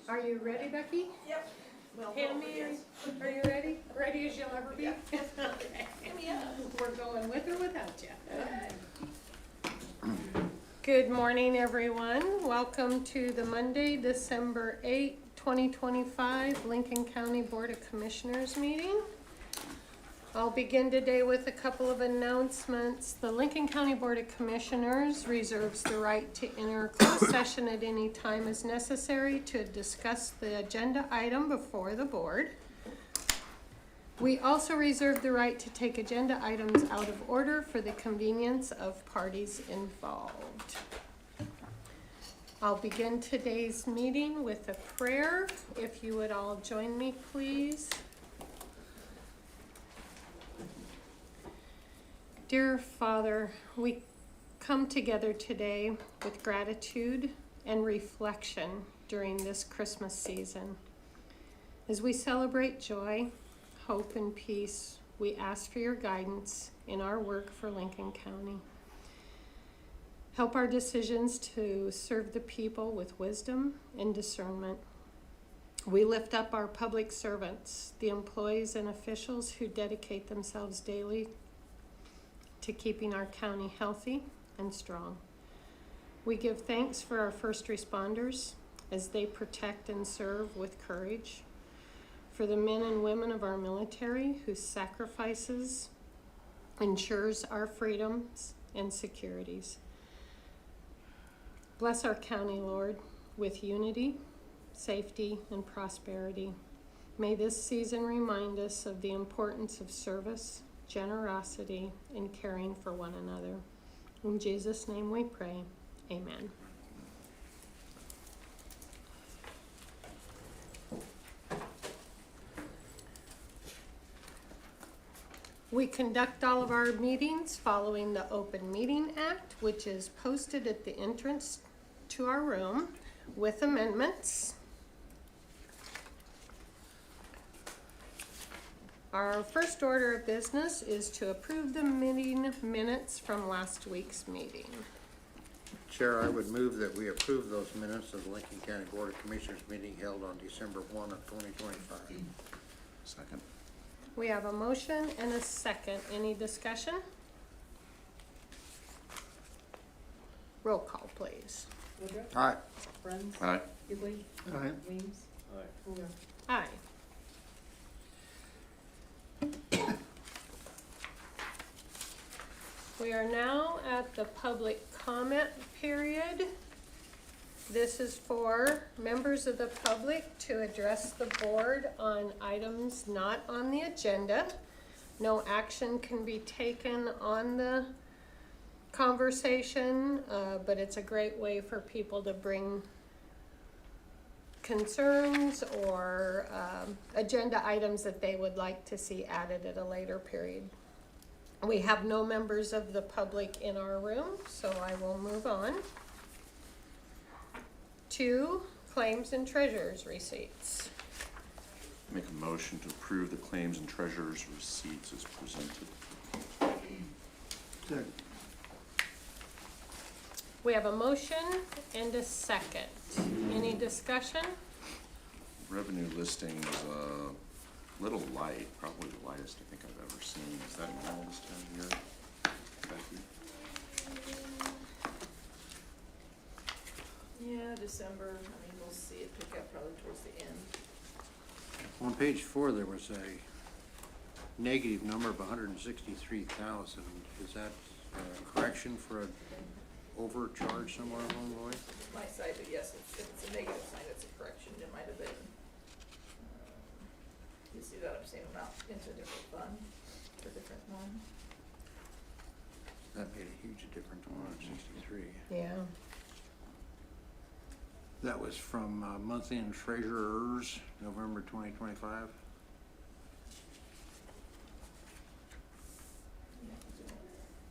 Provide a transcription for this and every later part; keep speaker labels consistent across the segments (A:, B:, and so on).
A: Are you ready, Becky?
B: Yep. Well,
A: Tammy,
B: yes.
A: are you ready? Ready as you'll ever be?
B: Yeah.
A: Okay.
B: Give me up.
A: We're going with or without you. Good morning, everyone. Welcome to the Monday, December 8th, 2025 Lincoln County Board of Commissioners meeting. I'll begin today with a couple of announcements. The Lincoln County Board of Commissioners reserves the right to enter closed session at any time as necessary to discuss the agenda item before the board. We also reserve the right to take agenda items out of order for the convenience of parties involved. I'll begin today's meeting with a prayer. If you would all join me, please. Dear Father, we come together today with gratitude and reflection during this Christmas season. As we celebrate joy, hope, and peace, we ask for your guidance in our work for Lincoln County. Help our decisions to serve the people with wisdom and discernment. We lift up our public servants, the employees and officials who dedicate themselves daily to keeping our county healthy and strong. We give thanks for our first responders as they protect and serve with courage, for the men and women of our military whose sacrifices ensures our freedoms and securities. Bless our county, Lord, with unity, safety, and prosperity. May this season remind us of the importance of service, generosity, and caring for one another. In Jesus' name we pray. Amen. We conduct all of our meetings following the Open Meeting Act, which is posted at the entrance to our room with amendments. Our first order of business is to approve the meeting minutes from last week's meeting.
C: Chair, I would move that we approve those minutes of the Lincoln County Board of Commissioners meeting held on December 1 of 2025.
D: Second.
A: We have a motion and a second. Any discussion? Roll call, please.
B: Woodruff,
C: Aye.
B: Bruns,
D: Aye.
B: Hughley,
C: Aye.
B: Weems, Fuller.
A: Aye. We are now at the public comment period. This is for members of the public to address the board on items not on the agenda. No action can be taken on the conversation, but it's a great way for people to bring concerns or agenda items that they would like to see added at a later period. We have no members of the public in our room, so I will move on to claims and treasurer's receipts.
D: Make a motion to approve the claims and treasurer's receipts as presented.
C: Second.
A: We have a motion and a second. Any discussion?
D: Revenue listing is a little light, probably the lightest I think I've ever seen. Is that normal this time of year, Becky?
B: Yeah, December, I mean, we'll see it pick up probably towards the end.
C: On page 4, there was a negative number of 163,000. Is that a correction for an overcharge somewhere along the way?
B: My side, but yes, if it's a negative sign, it's a correction, it might have been. You see that same amount into a different fund, for a different one.
C: That made a huge difference, 163.
A: Yeah.
C: That was from month-end treasurers, November 2025.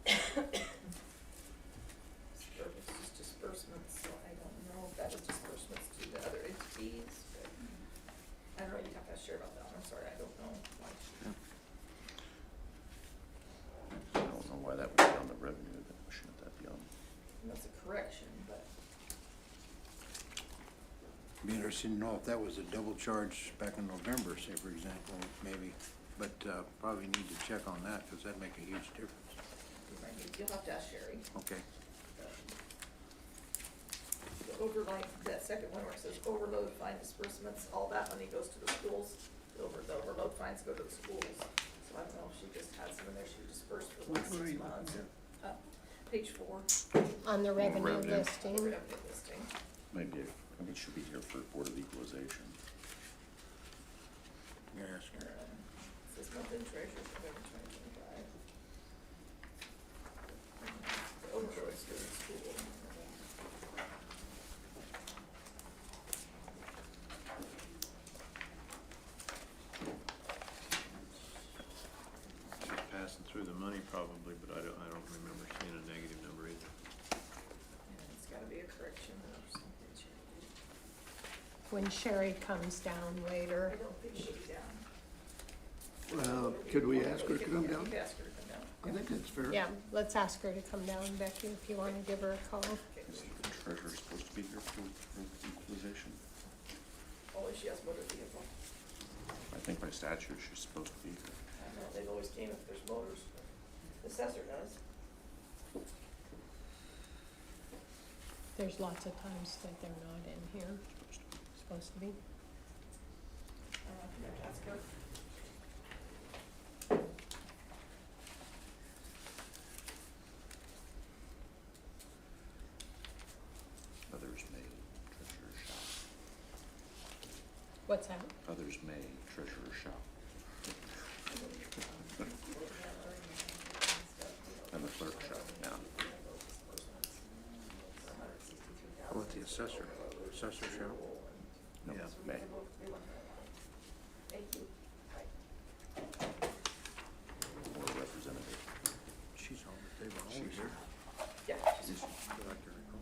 B: It's disbursements, so I don't know if that was disbursements to the other entities, but I don't know, you'd have to share about that one, I'm sorry, I don't know.
D: I don't know why that would be on the revenue, but shouldn't that be on?
B: That's a correction, but
C: Be interesting to know if that was a double charge back in November, say for example, maybe. But, probably need to check on that, cause that'd make a huge difference.
B: You'll have to ask Sherry.
C: Okay.
B: The overnight, that second one where it says overload fine disbursements, all that money goes to the schools. The overload fines go to the schools. So I don't know if she just had some in there she dispersed for the last
E: Where are
B: 6
E: you
B: months.
E: looking
B: Page 4,
A: On the revenue
D: revenue.
A: listing.
B: revenue listing.
D: Maybe, I think it should be here for Board of Equalization.
C: Yes.
B: Says monthly treasurer for November 2025. The overloads go to the school.
F: Just passing through the money probably, but I don't remember seeing a negative number either.
B: And it's gotta be a correction or something.
A: When Sherry comes down
B: I
A: later.
B: don't think she'll be down.
E: Well, could we ask her to come down?
B: You can ask her to come down.
E: I think that's fair.
A: Yeah, let's ask her to come down, Becky, if you wanna give her a call.
B: Okay.
D: Is the treasurer supposed to be here for equalization?
B: Oh, she has motor vehicle.
D: I think by statute, she's supposed to be here.
B: I don't know, they've always came if there's motors. The assessor does.
A: There's lots of times that they're not in here, supposed to be.
B: You have to ask her.
D: Others may, treasurer's shop.
A: What's that?
D: Others may, treasurer's shop. And the clerk shop, yeah.
C: How about the assessor? Assessor shop?
D: No,
F: Yeah.
D: may.
B: Thank you.
D: Or representative.
C: She's on the table, always
D: She's
C: here.
B: Yeah, she's
C: I'd like to recall.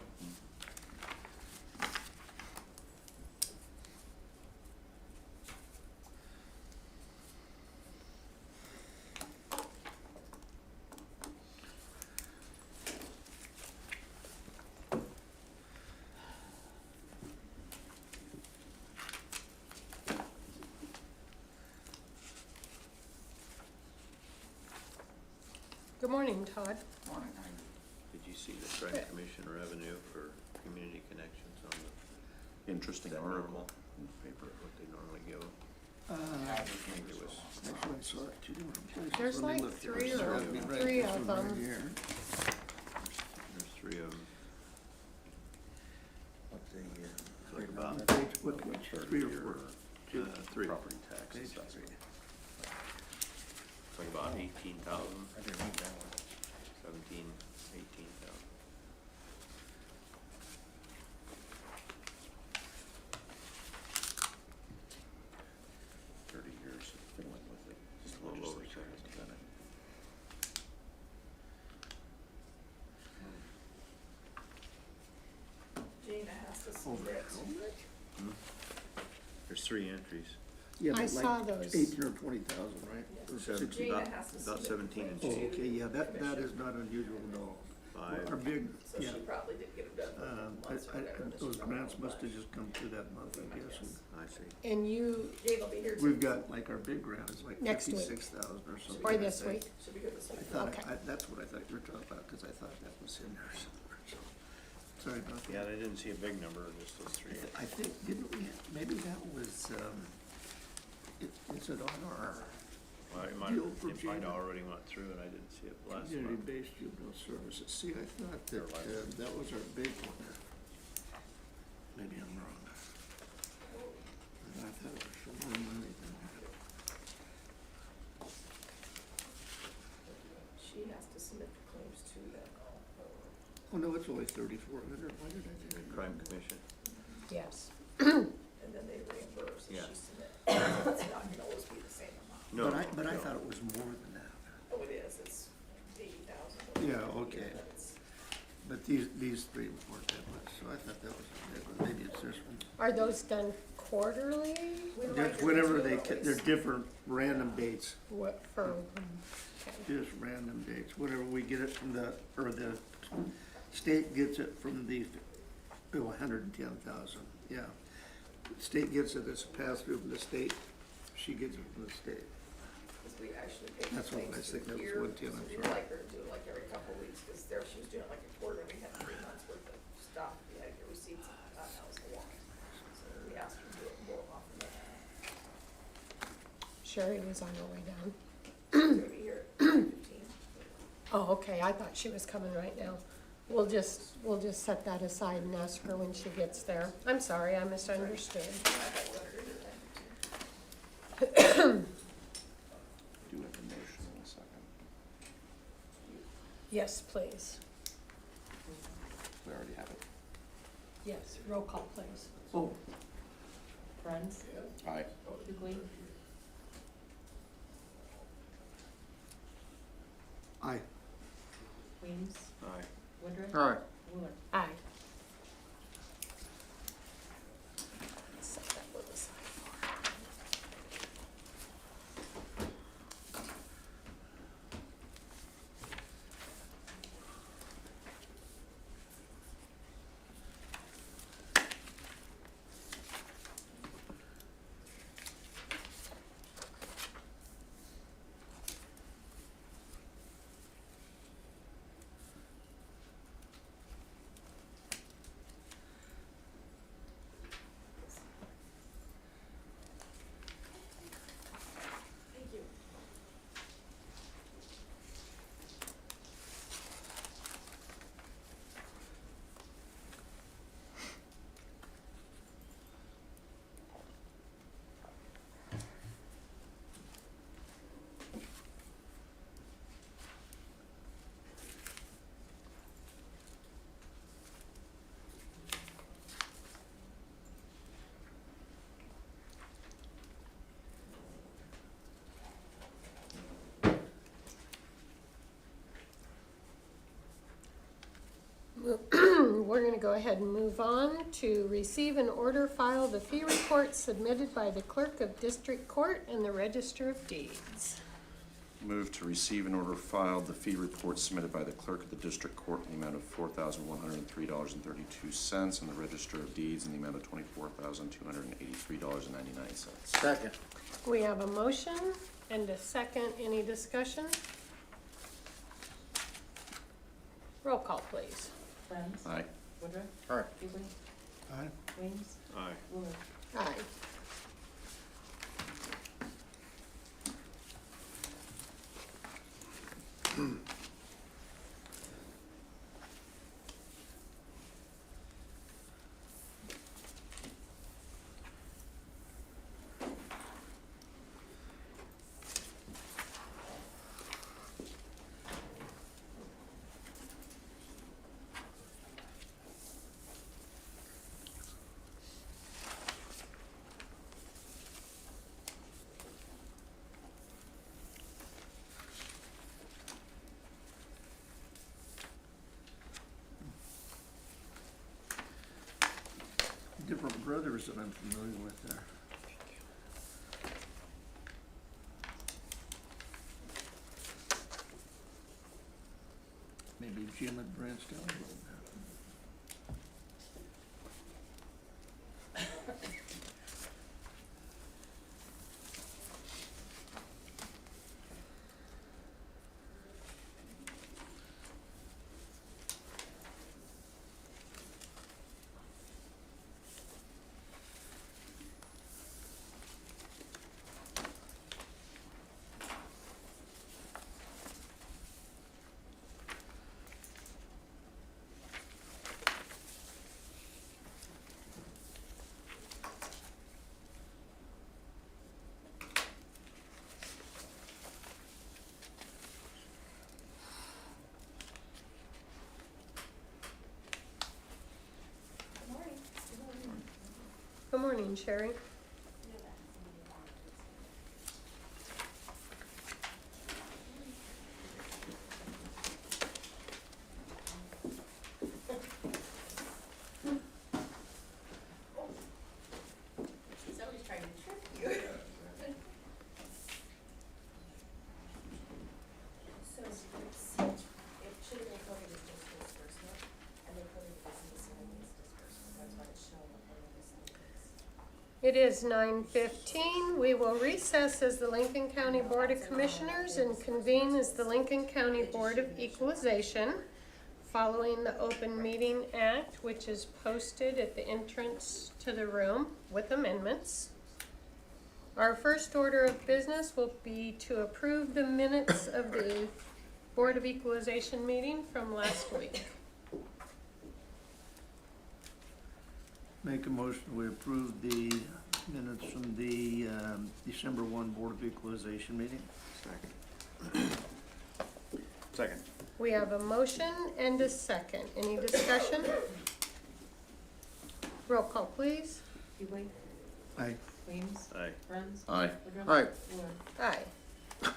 A: Good morning, Todd.
F: Did you see the Crime Commission revenue for community connections on the,
D: Interesting
F: Is that
D: article
F: normal?
D: in the paper.
F: what they normally give them?
E: I
F: think it was-
E: actually saw it two different places.
A: There's
E: Let me
A: like
E: look here.
A: three
E: It's
A: or-
E: gotta be right,
A: three
E: this
A: of
E: one right
A: them.
E: here.
F: There's 3 of them. It's like about,
E: On page, what page, 3 or 4?
F: 3.
D: Property tax
E: Page
D: assessment.
E: 3.
F: It's like about 18,000,
C: I didn't read that one.
F: 17, 18,000.
D: Years of fiddling with it.
F: Just a little over
D: Legislature hasn't done it.
B: Gina has to submit.
F: There's 3 entries.
E: Yeah,
A: I
E: but
A: saw
E: like
A: those.
E: 18 or 20,000, right? Or
F: Seven-
E: 60.
B: Gina
F: about-
B: has to
F: about
B: submit
F: 17
B: the
F: and
B: claim
E: Oh,
B: to
E: okay, yeah, that
B: commission.
E: is not unusual at all.
F: 5.
E: Our big,
B: So
E: yeah,
B: she probably didn't get it done months or whatever. that she
E: those
B: probably
E: grants
B: won't
E: must have
B: budge.
E: just come through that month, I guess.
B: Yes.
F: I see.
A: And you,
B: Jane will be here too.
E: We've got, like, our big grant is like
A: Next week.
E: 56,000 or something.
A: or
E: I
A: this
E: think.
A: week,
B: She'll be here this
E: I
B: week.
E: thought,
A: Okay.
E: that's what I thought you were talking about, cause I thought that was in there somewhere, so. Sorry about that.
F: Yeah, they didn't see a big number, just those 3.
E: I think, didn't we, maybe that was, is it on our
F: Well, it might,
E: Deal for
F: it might
E: Gina.
F: already went through and I didn't see it last month.
E: community-based juvenile services? See, I thought that, that was our big one. Maybe I'm wrong. I thought it was for more money than that.
B: She has to submit the claims to them.
E: Oh, no, it's only 3,400, why did I
F: The
E: think?
F: Crime Commission.
A: yes.
B: And then they reimburse if
F: Yeah.
B: she submits. It's not gonna always be the same amount.
F: No,
E: But I
F: no.
E: thought it was more than that.
B: Oh, it is, it's 80,000.
E: Yeah, okay. But these 3 weren't that much, so I thought that was a big one, maybe it's this one.
A: Are those done quarterly?
E: That's whenever they're different random dates,
A: What, for, okay.
E: just random dates, whenever we get it from the state gets it from the, 110,000, yeah. the state gets it, it's passed through from the state, she gets it from the state.
B: Cause we actually pay
E: That's what I
B: claims
E: think, that
B: through
E: was
B: here,
E: 110,
B: so
E: I'm
B: we'd
E: sorry.
B: like her to do it like every couple of weeks, cause there she was doing it like a quarter, we had 3 months worth of stuff, we had your receipts, and that was a lot. So we asked her to do it more often, but
A: Sherry was on her way down.
B: she's gonna be here at 15.
A: Oh, okay, I thought she was coming right now. We'll just set that aside and ask her when she gets there. I'm sorry, I misunderstood.
B: I thought we wanted her to do it then.
D: Do have a motion in a second.
A: Yes, please.
D: We already have it.
A: Yes, roll call, please.
E: Oh,
G: Bruns,
D: Aye.
G: Hughley,
E: aye.
G: Weems,
F: Aye.
G: Woodruff,
C: All right.
G: Wheeler.
A: Aye. Set that one aside for her.
B: Thank you.
A: We're gonna go ahead and move on to receive and order file the fee report submitted by the clerk of district court and the register of deeds.
D: Move to receive and order filed the fee report submitted by the clerk of the district court in the amount of $4,103.32 and the register of deeds in the amount of $24,283.99.
C: Second.
A: We have a motion and a second. Any discussion? Roll call, please.
G: Bruns,
D: Aye.
G: Woodruff,
C: All right.
G: Hughley,
E: Aye.
G: Weems,
F: Aye.
G: Wheeler.
A: Aye.
E: Different brothers that I'm familiar with there. Maybe Jim had branched out a little bit.
A: Good morning, Sherry.
G: She's always trying to trick you.
H: So it should have been coded as just disbursement, and they coded it as miscellaneous disbursement, that's why it's showing up on the miscellaneous.
A: It is 9:15. We will recess as the Lincoln County Board of Commissioners and convene as the Lincoln County Board of Equalization, following the Open Meeting Act, which is posted at the entrance to the room with amendments. Our first order of business will be to approve the minutes of the Board of Equalization meeting from last week.
E: Make a motion, we approve the minutes from the December 1 Board of Equalization meeting.
F: Second.
A: We have a motion and a second. Any discussion? Roll call, please.
G: Hughley,
E: Aye.
G: Weems,
F: Aye.
G: Bruns,
D: Aye.
G: Woodruff.
C: Aye.
G: Ward.
A: Aye.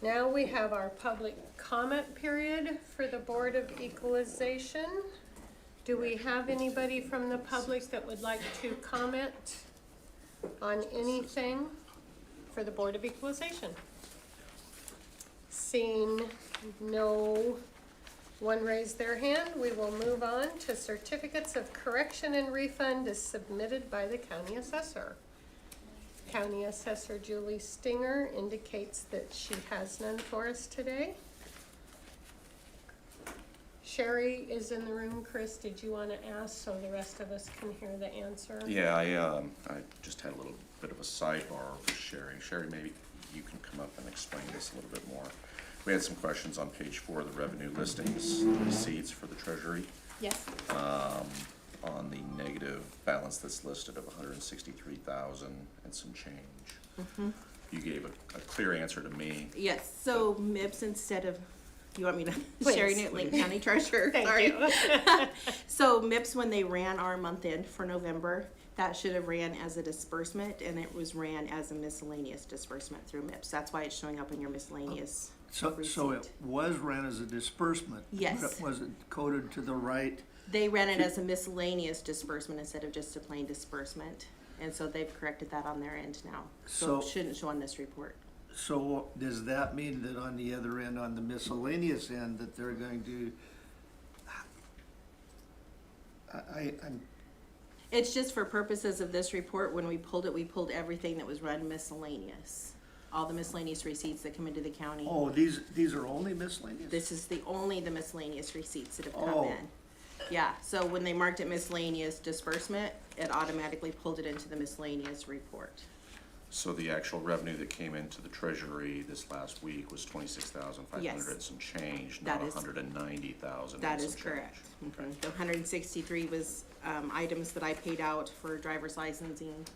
A: Now we have our public comment period for the Board of Equalization. Do we have anybody from the public that would like to comment on anything for the Board of Equalization? Seeing no one raise their hand, we will move on to certificates of correction and refund as submitted by the county assessor. County Assessor Julie Stinger indicates that she has none for us today. Sherry is in the room. Chris, did you want to ask so the rest of us can hear the answer?
D: Yeah, I just had a little bit of a sidebar with Sherry. Sherry, maybe you can come up and explain this a little bit more. We had some questions on page 4 of the revenue listings, receipts for the treasury,
H: Yes.
D: on the negative balance that's listed of 163,000 and some change. You gave a clear answer to me.
H: Yes, so MIPS instead of, you want me to,
A: Please.
H: Sherry Newt, Lincoln County Treasurer,
A: Thank
H: sorry.
A: you.
H: So MIPS, when they ran our month end for November, that should have ran as a disbursement, and it was ran as a miscellaneous disbursement through MIPS. That's why it's showing up in your miscellaneous
E: So it
H: receipt.
E: was ran as a disbursement?
H: Yes.
E: But was it coded to the right?
H: They ran it as a miscellaneous disbursement instead of just a plain disbursement, and so they've corrected that on their end now. So it
E: So-
H: shouldn't show on this report.
E: So does that mean that on the other end, on the miscellaneous end, that they're going to, I'm,
H: It's just for purposes of this report, when we pulled everything that was run miscellaneous. All the miscellaneous receipts that come into the county.
E: oh, these are only miscellaneous?
H: This is the miscellaneous receipts that have come
E: Oh.
H: in. Yeah, so when they marked it miscellaneous disbursement, it automatically pulled it into the miscellaneous report.
D: So the actual revenue that came into the treasury this last week was 26,500
H: Yes.
D: and some change,
H: That
D: not
H: is-
D: 190,000
H: That
D: and
H: is
D: some
H: correct.
D: change. Okay.
H: The 163 was, items that I paid out for driver's licensing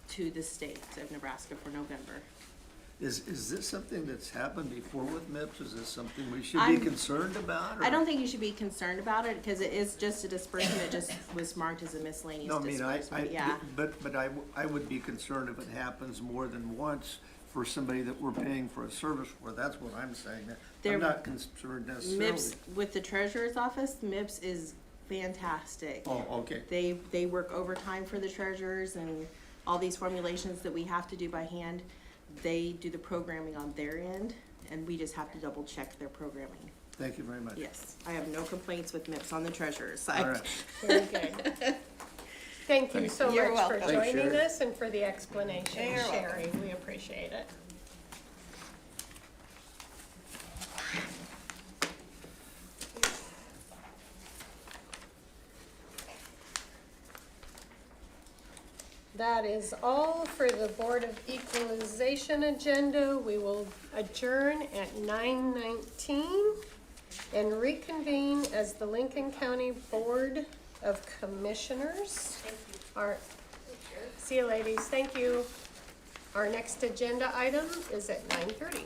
H: to the state of Nebraska for November.
E: Is this something that's happened before with MIPS? Is this something we should be
H: I'm-
E: concerned about?
H: I don't think you should be concerned about it, because it is just a disbursement, it just was marked as a miscellaneous
E: No, I mean,
H: disbursement, yeah.
E: but I would be concerned if it happens more than once for somebody that we're paying for a service for. That's what I'm saying.
H: There-
E: I'm not concerned necessarily.
H: MIPS, with the treasurer's office, MIPS is fantastic.
E: Oh, okay.
H: They work overtime for the treasurers, and all these formulations that we have to do by hand, they do the programming on their end, and we just have to double check their programming.
E: Thank you very much.
H: Yes, I have no complaints with MIPS on the treasurer's
E: All
H: side.
E: right.
A: Very good. Thank you so
H: You're
A: much for
H: welcome.
E: Thanks,
A: joining
E: Sherry.
A: us and for the explanation,
H: You're
A: Sherry. We appreciate it. That is all for the Board of Equalization agenda. We will adjourn at 9:19 and reconvene as the Lincoln County Board of Commissioners. See you, ladies. Thank you. Our next agenda item is at 9:30.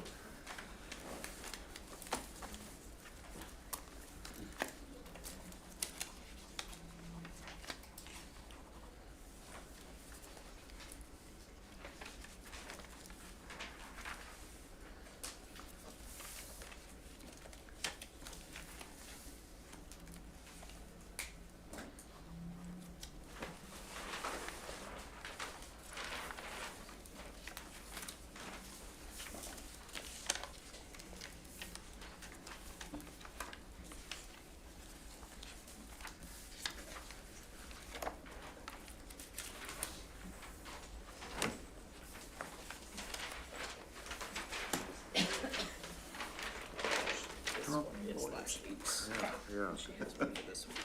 E: No, she has one for this week.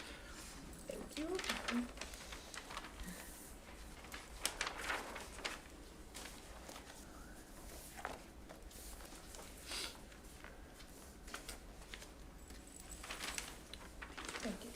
A: Thank you. Thank you.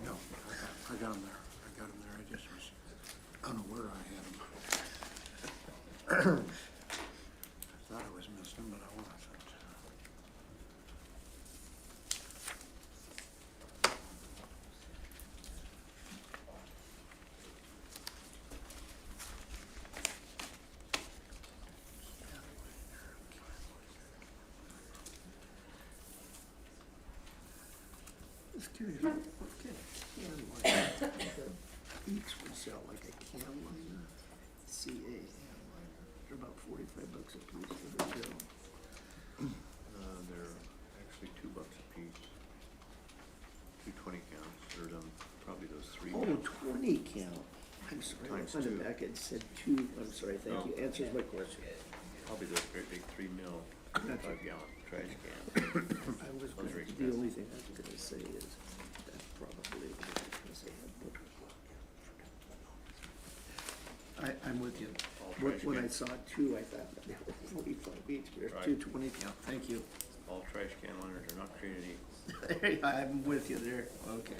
C: No, I got them there. I got them there. I just was unaware I had them. I thought I was missing them, but I wasn't.
E: Just curious, what kind of can liner each would sell, like a can liner, CA can liner, they're about $45 a piece for the gel.
F: They're actually $2 a piece. 220 counts, or probably those 3.
E: Oh, 20 count, I'm sorry, I
F: Times
E: found it
F: two.
E: back, it said 2, I'm sorry, thank you, answers my question.
F: Probably those great big 3 mil,
E: Gotcha.
F: 5-gallon trash can.
E: I was,
F: Those are
E: the
F: expensive.
E: only thing I was gonna say is, that's probably, because they had book. I'm with you.
F: All
E: When
F: trash
E: when I
F: cans.
E: saw 2, I thought they were 45 each, but there's
F: Right.
E: 220 count, thank you.
F: All trash can liners are not created equal.
E: I'm with you there, okay.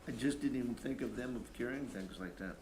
E: I just didn't even think of them of carrying things like that.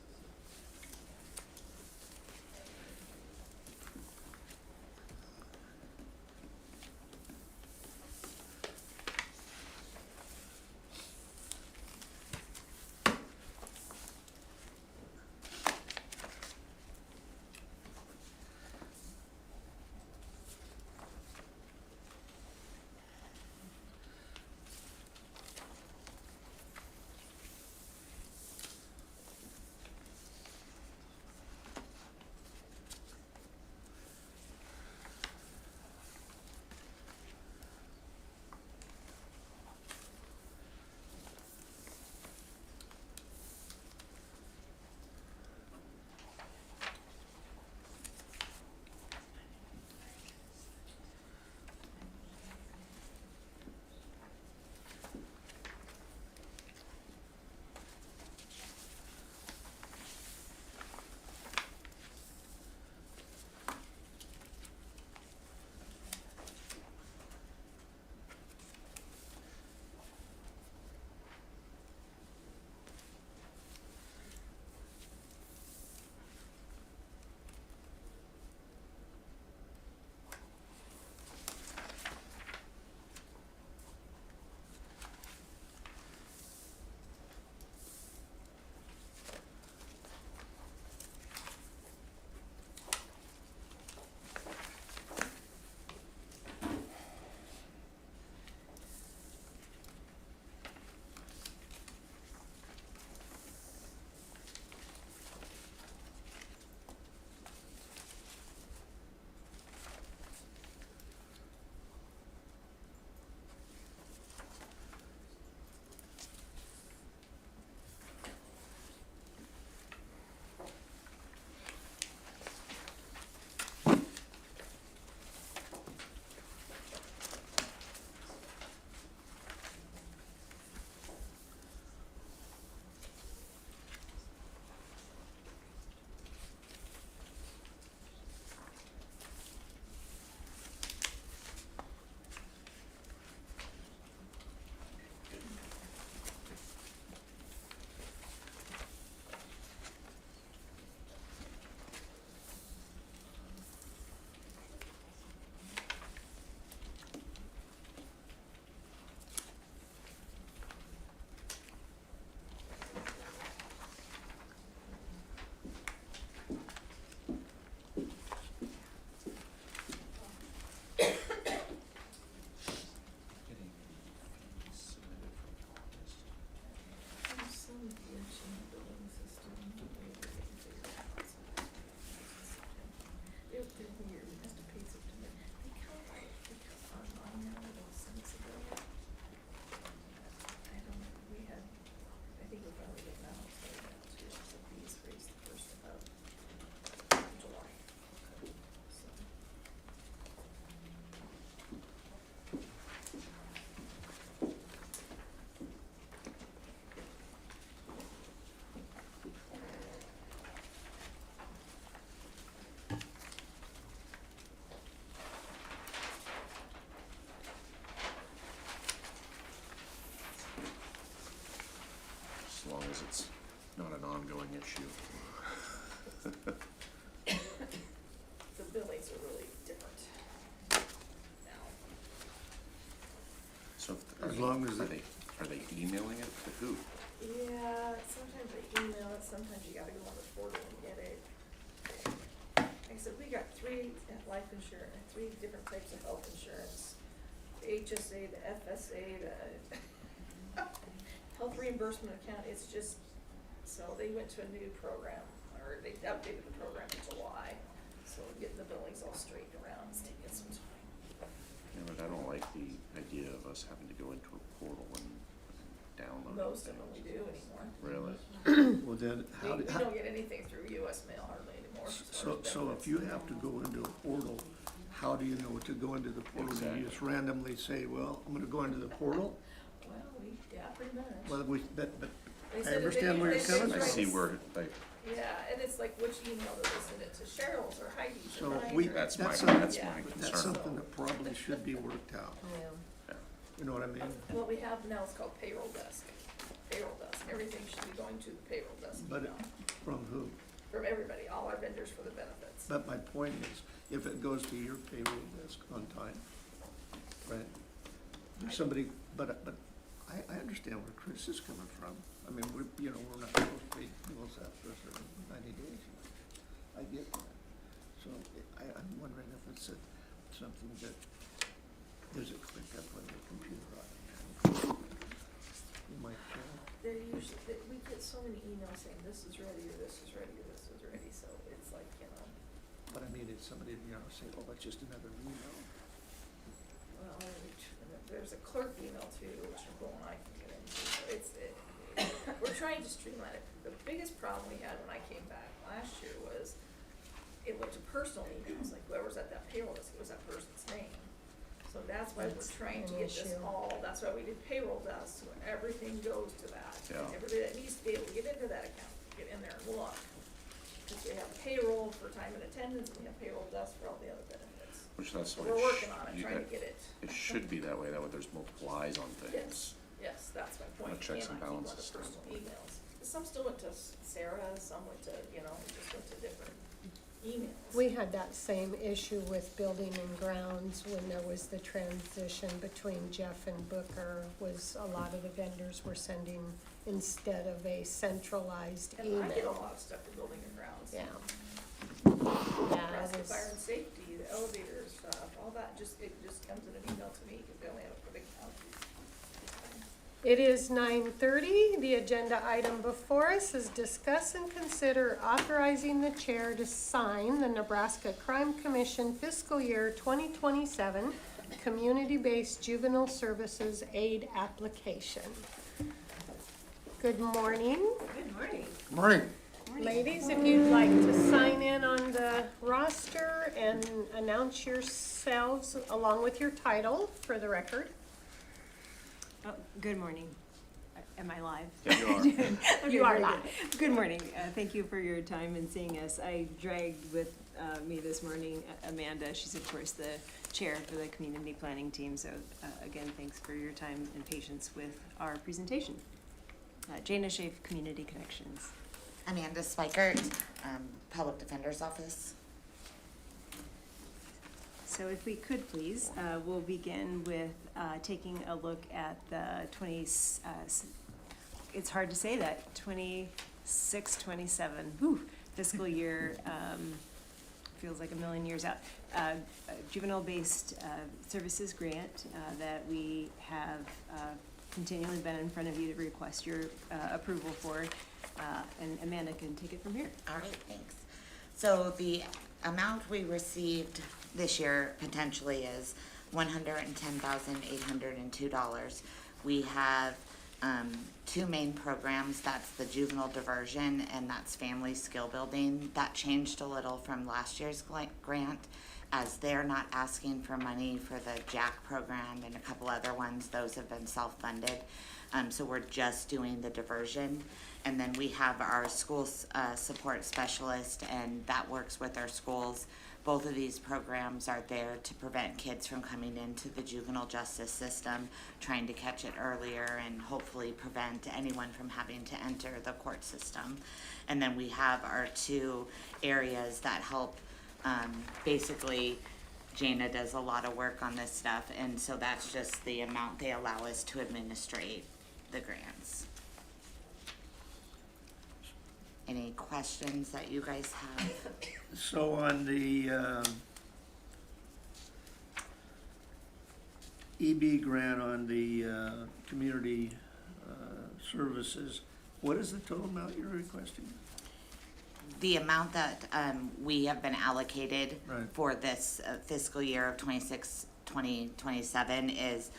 D: So
E: As long as it-
D: are they emailing it to who?
B: Yeah, sometimes they email it, sometimes you gotta go on the portal and get it. Like I said, we got three life insurance, three different types of health insurance. The HSA, the FSA, the health reimbursement account, it's just, so they went to a new program, or they updated the program in July. So getting the billings all straightened around, it's taking some time.
D: Yeah, but I don't like the idea of us having to go into a portal and download
B: Most of them
D: things.
B: we do anymore.
D: Really?
E: Well, then,
B: We,
E: how,
B: we don't get anything through US mail hardly anymore. as far as
E: so if
B: benefits.
E: you have to go into a portal, how do you know to go into the portal? Do
D: Exactly.
E: you just randomly say, well, I'm gonna go into the portal?
B: Well, yeah, pretty much.
E: Well, but
B: They
E: I
B: said that
E: understand
B: they-
E: where you're
B: they
E: coming
D: I
B: try
E: from.
B: to
D: see where, like,
B: Yeah, and it's like, which email do they send it to, Cheryl's or Heidi's
E: So
B: or mine?
E: we-
B: or-
D: that's my,
E: That's
D: that's
B: something-
D: my
B: Yeah.
E: that's
D: concern.
E: something that probably should be worked out.
D: Yeah.
E: You know what I mean?
B: What we have now is called payroll desk. Payroll desk, everything should be going to the payroll desk
E: But
B: email,
E: from who?
B: from everybody, all our vendors for the benefits.
E: But my point is, if it goes to your payroll desk on time, right? There's somebody, but I understand where Chris is coming from. I mean, we're not supposed to pay bills after a certain 90 days. I get that. So I'm wondering if it's something that, does it click up on the computer automatically? You might check.
B: They're usually, we get so many emails saying this is ready, or this is ready, or this is ready, so it's like,
E: But I mean, it's somebody, say, oh, it's just another email.
B: well, and there's a clerk email too, which Nicole and I can get into, so we're trying to streamline it. The biggest problem we had when I came back last year was it went to personal emails, like whoever's at that payroll desk, it was that person's name. So that's why we're trying to get this all, that's why we did payroll desk, so everything goes to that.
D: Yeah.
B: Everybody that needs to be able to get into that account, get in there and look. Cause we have payroll for time and attendance, and we have payroll desk for all the other benefits.
D: Which that's
B: So
D: what
B: we're
D: it
B: working on it,
D: you-
B: trying to get it.
D: It should be that way there's multiple eyes on things.
B: Yes, that's my point.
D: Checks and
B: Cannot keep
D: balances
B: on the
D: stuff.
B: personal emails. Some still went to Sarah, some went to, just went to different emails.
A: We had that same issue with building and grounds when there was the transition between Jeff and Booker, was a lot of the vendors were sending instead of a centralized
B: And I get a
A: email.
B: lot of stuff for building and grounds.
A: Yeah.
B: Nebraska
A: it is.
B: Fire and Safety, the elevator stuff, all that, it just comes in an email to me, cause they only have a big account.
A: It is 9:30. The agenda item before us is discuss and consider authorizing the chair to sign the Nebraska Crime Commission fiscal year 2027 community-based juvenile services aid application. Good morning.
G: Good morning.
C: Morning.
A: Ladies, if you'd like to sign in on the roster and announce yourselves along with your title for the record.
I: Oh, good morning. Am I live?
D: Yeah, you are.
I: Okay,
A: You are
I: very
A: live.
I: good. Good morning. Thank you for your time and seeing us. I dragged with me this morning Amanda. She's of course the chair for the community planning team. So again, thanks for your time and patience with our presentation. Jana Schaaf, Community Connections.
J: Amanda Spikert, Public Defender's Office.
I: So if we could please, we'll begin with taking a look at the it's hard to say that, 26, 27, fiscal year, feels like a million years out. Juvenile-based services grant that we have continually been in front of you to request your approval for, and Amanda can take it from here.
J: All right, thanks. So the amount we received this year potentially is $110,802. We have two main programs. That's the juvenile diversion and that's family skill building. That changed a little from last year's grant, as they're not asking for money for the JAC program and a couple other ones. Those have been self-funded. So we're just doing the diversion. And then we have our school support specialist, and that works with our schools. Both of these programs are there to prevent kids from coming into the juvenile justice system, trying to catch it earlier and hopefully prevent anyone from having to enter the court system. And then we have our two areas that help basically Jana does a lot of work on this stuff, and so that's just the amount they allow us to administrate the grants. Any questions that you guys have?
E: So on the, EB grant on the, community, services, what is the total amount you're requesting?
J: The amount that, we have been allocated
E: Right.
J: for this fiscal year of 2027 is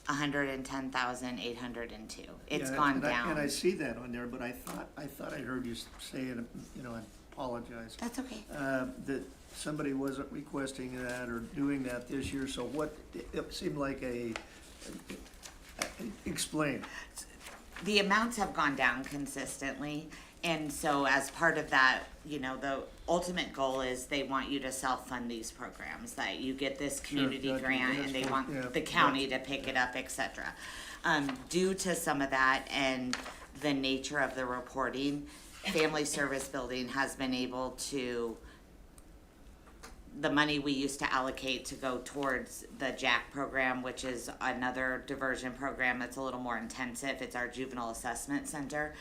J: 110,802. It's
E: Yeah,
J: gone
E: and
J: down.
E: I see that on there, but I thought I heard you say it, you know, I apologize.
J: That's okay.
E: That somebody wasn't requesting that or doing that this year, so what, it seemed like explain.
J: The amounts have gone down consistently, and so as part of that, you know, the ultimate goal is they want you to self-fund these programs, that you get this community
E: gotcha.
J: grant
E: That's
J: and they
E: what-
J: want
E: yeah,
J: the county to pick it up, et cetera. Due to some of that and the nature of the reporting, Family Service Building has been able to, the money we used to allocate to go towards the JAC program, which is another diversion program that's a little more intensive, it's our juvenile assessment center.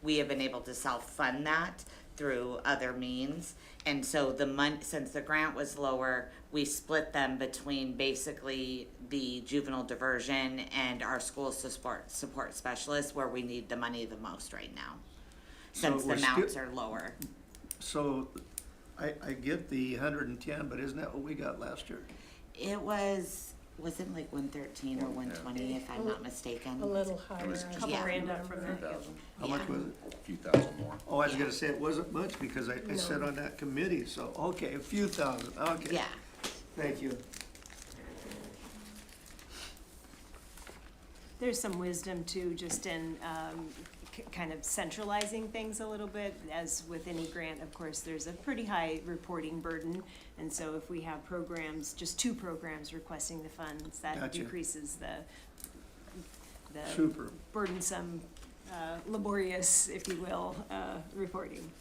J: We have been able to self-fund that through other means. And so since the grant was lower, we split them between basically the juvenile diversion and our school support specialists, where we need the money the most right now,
E: So
J: since the
E: we're still-
J: amounts are lower.
E: So, I get the 110, but isn't that what we got last year?
J: It wasn't like 113 or 120, if I'm not mistaken.
A: A little higher.
D: was
A: I
D: just
A: don't
J: Yeah.
I: Grand up from
A: remember.
I: there.
E: How much
J: Yeah.
E: was it?
D: A few thousand more.
E: Oh, I was
J: Yeah.
E: gonna say it wasn't much, because I sat
A: No.
E: on that committee, so, okay, a few thousand, okay.
J: Yeah.
E: Thank you.
I: There's some wisdom too, just in kind of centralizing things a little bit. As with any grant, of course, there's a pretty high reporting burden. And so if we have programs, just 2 programs requesting the funds, that
E: Gotcha.
I: decreases the
E: Super.
I: burdensome, laborious, if you will, reporting.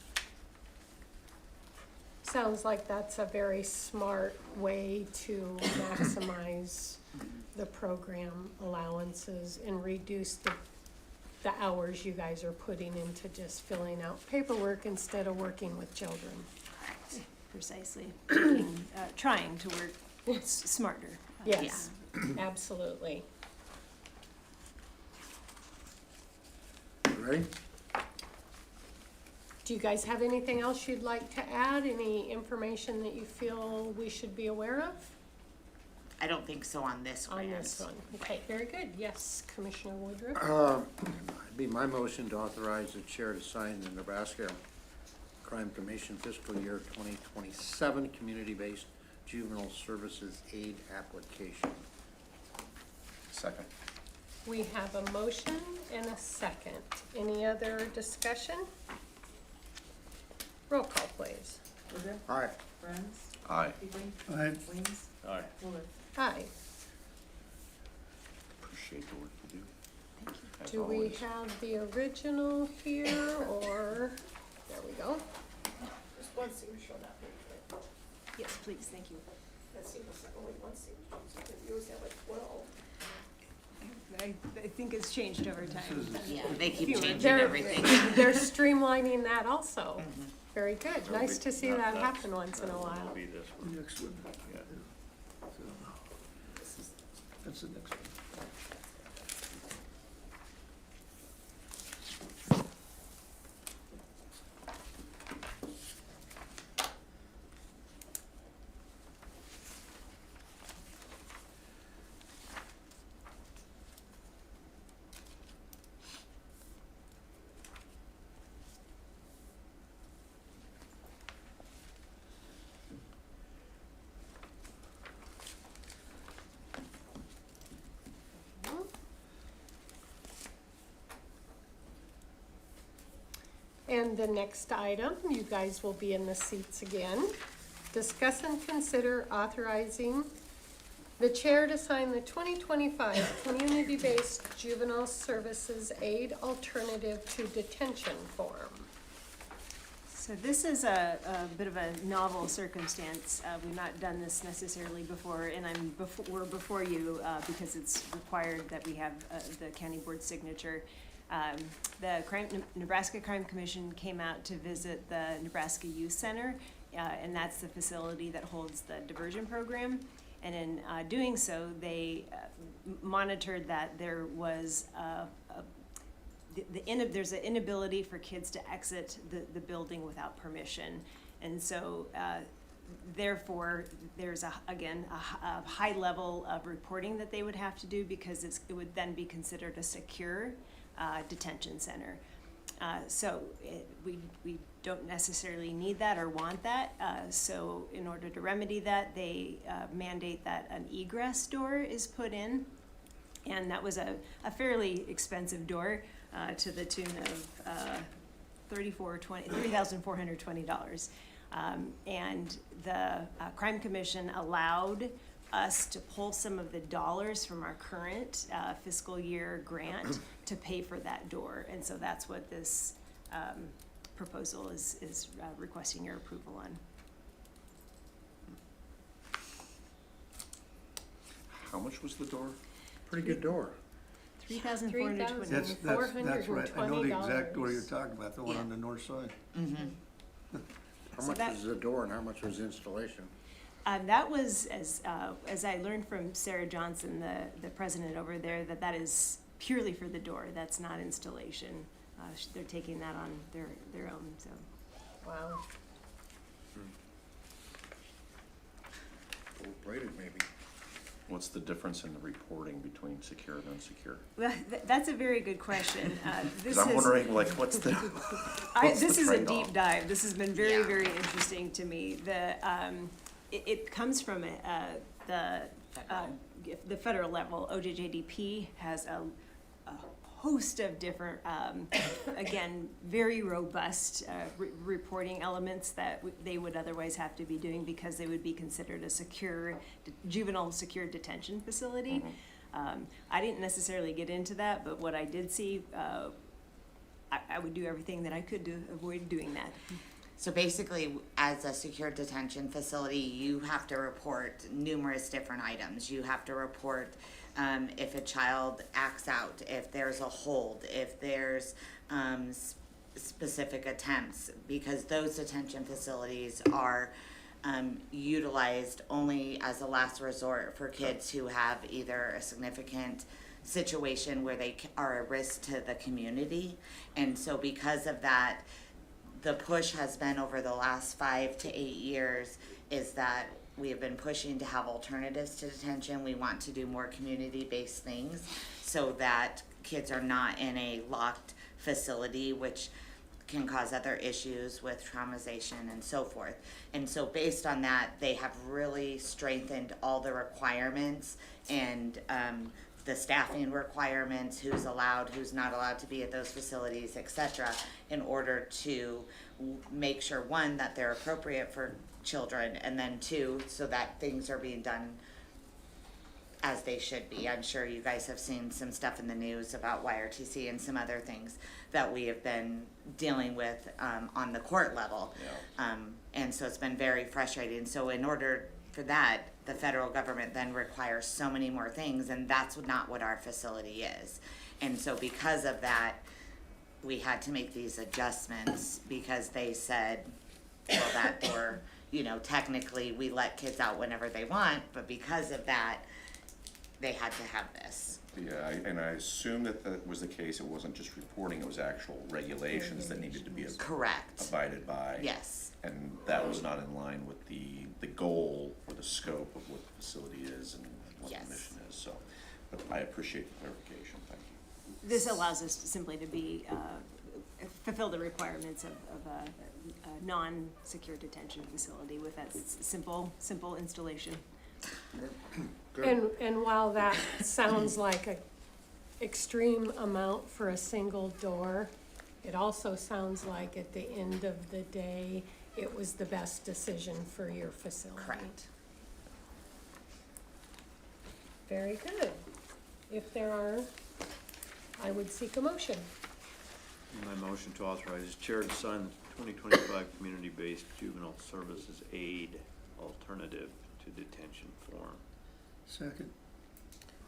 A: Sounds like that's a very smart way to maximize the program allowances and reduce the hours you guys are putting into just filling out paperwork instead of working with children.
I: Precisely. Trying to work smarter.
A: Yes, absolutely.
C: Ready?
A: Do you guys have anything else you'd like to add? Any information that you feel we should be aware of
J: I don't think so on this
A: on
J: grant.
A: this one? Okay, very good. Yes, Commissioner Woodruff?
C: It'd be my motion to authorize the chair to sign the Nebraska Crime Commission fiscal year 2027 community-based juvenile services aid application.
D: Second.
A: We have a motion and a second. Any other discussion? Roll call, please.
B: Woodruff,
C: All right.
B: Bruns,
D: Aye.
B: Hughley,
E: I,
B: Weems,
F: Aye.
B: Fuller.
A: Aye.
D: Appreciate the work you do. As
A: Do we
D: always.
A: have the original here, or, there we go.
B: There's one signature on that page, right?
I: Yes, please, thank you.
B: That seems like only one signature, so you always have like 12.
I: I think it's changed over time.
J: Yeah, they keep
I: Fewer.
J: changing
A: They're,
J: everything.
A: they're streamlining that also.
J: Mhm.
A: Very good.
F: So
A: Nice
F: we-
A: to see
F: that-
A: that
F: that's-
A: happen once in a
F: that one will
A: while.
F: Be this one,
E: next one.
F: yeah.
E: So, that's the next one.
A: And the next item, you guys will be in the seats again. Discuss and consider authorizing the chair to sign the 2025 Community-Based Juvenile Services Aid Alternative to Detention Form.
I: So this is a bit of a novel circumstance. We've not done this necessarily before, and we're before you because it's required that we have the county board signature. The Nebraska Crime Commission came out to visit the Nebraska Youth Center, and that's the facility that holds the diversion program. And in doing so, they monitored that there was there's an inability for kids to exit the building without permission. And so, therefore, there's a high level of reporting that they would have to do because it would then be considered a secure detention center. So we don't necessarily need that or want that. So in order to remedy that, they mandate that an egress door is put in. And that was a fairly expensive door to the tune of $3,420. And the Crime Commission allowed us to pull some of the dollars from our current fiscal year grant to pay for that door. And so that's what this proposal is requesting your approval on.
D: How much was the door?
C: Pretty good door.
I: $3,420.
E: That's right, I know the exact door you're
A: $420.
E: talking about, the one on the north side.
C: How
I: So
C: much
I: that-
C: was the door and how much was installation?
I: That was, as I learned from Sarah Johnson, the president over there, that is purely for the door. That's not installation. They're taking that on their own, so.
A: Wow.
C: Gold-plated maybe.
D: What's the difference in the reporting between secure and unsecure?
I: Well, that's a very good question.
D: Because I'm wondering, like, what's the,
I: This is a
D: trade-off?
I: deep dive. This has been very,
J: Yeah.
I: very interesting to me. It comes from the federal level. OJJDP has a host of different, again, very robust reporting elements that they would otherwise have to be doing because they would be considered a juvenile secure detention facility. I didn't necessarily get into that, but what I did see, I would do everything that I could to avoid doing that.
J: So basically, as a secure detention facility, you have to report numerous different items. You have to report if a child acts out, if there's a hold, if there's specific attempts, because those detention facilities are utilized only as a last resort for kids who have either a significant situation where they are a risk to the community. And so because of that, the push has been over the last 5 to 8 years is that we have been pushing to have alternatives to detention. We want to do more community-based things so that kids are not in a locked facility, which can cause other issues with traumatization and so forth. And so based on that, they have really strengthened all the requirements and the staffing requirements, who's allowed, who's not allowed to be at those facilities, et cetera, in order to make sure, one, that they're appropriate for children, and then two, so that things are being done as they should be. I'm sure you guys have seen some stuff in the news about YRTC and some other things that we have been dealing with on the court level.
D: Yeah.
J: And so it's been very frustrating. So in order for that, the federal government then requires so many more things, and that's not what our facility is. And so because of that, we had to make these adjustments because they said, well, that door, you know, technically we let kids out whenever they want, but because of that, they had to have this.
D: Yeah, and I assume that was the case. It wasn't just reporting, it was actual regulations that needed to be
J: Correct.
D: abided by.
J: Yes.
D: And that was not in line with the goal or the scope of what the facility is and what
J: Yes.
D: the mission is, so. But I appreciate the clarification, thank you.
I: This allows us simply to be, fulfill the requirements of a non-secure detention facility with that simple installation.
A: And while that sounds like a extreme amount for a single door, it also sounds like at the end of the day, it was the best decision for your facility.
J: Correct.
A: Very good. If there are, I would seek a motion.
F: My motion to authorize the chair to sign the 2025 community-based juvenile services aid alternative to detention form.
E: Second.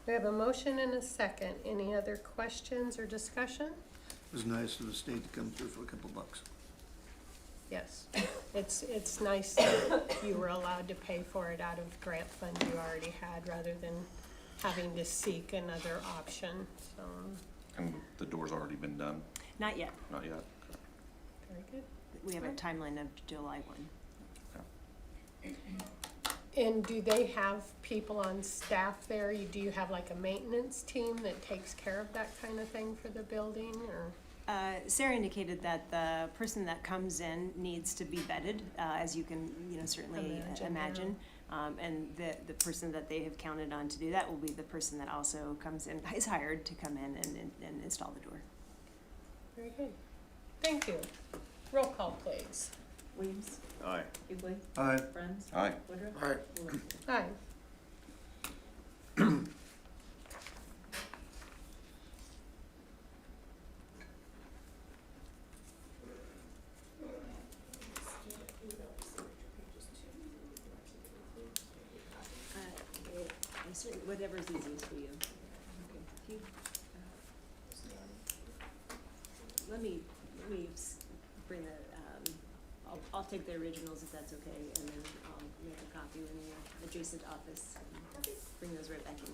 A: We have a motion and a second. Any other questions or discussion?
E: It was nice of the state to come through for a couple bucks.
A: Yes, it's nice that you were allowed to pay for it out of grant fund you already had, rather than having to seek another option, so,
D: And the door's already been done?
I: Not yet.
D: Not yet?
A: very good.
I: We have a timeline of July 1.
A: And do they have people on staff there? Do you have like a maintenance team that takes care of that kind of thing for the building, or?
I: Sarah indicated that the person that comes in needs to be vetted, as you can, certainly imagine. And the person that they have counted on to do that will be the person that also comes in, is hired to come in and install the door.
A: Very good. Thank you. Roll call, please.
G: Weems,
F: Aye.
G: Hughley,
E: Aye.
G: Bruns,
D: Aye.
G: Woodruff.
C: Aye.
G: Wooler.
A: Aye.
I: Whatever's easiest for you. Okay. Let me bring the, I'll take the originals if that's okay, and then I'll make a copy in the adjacent office and bring those right back in.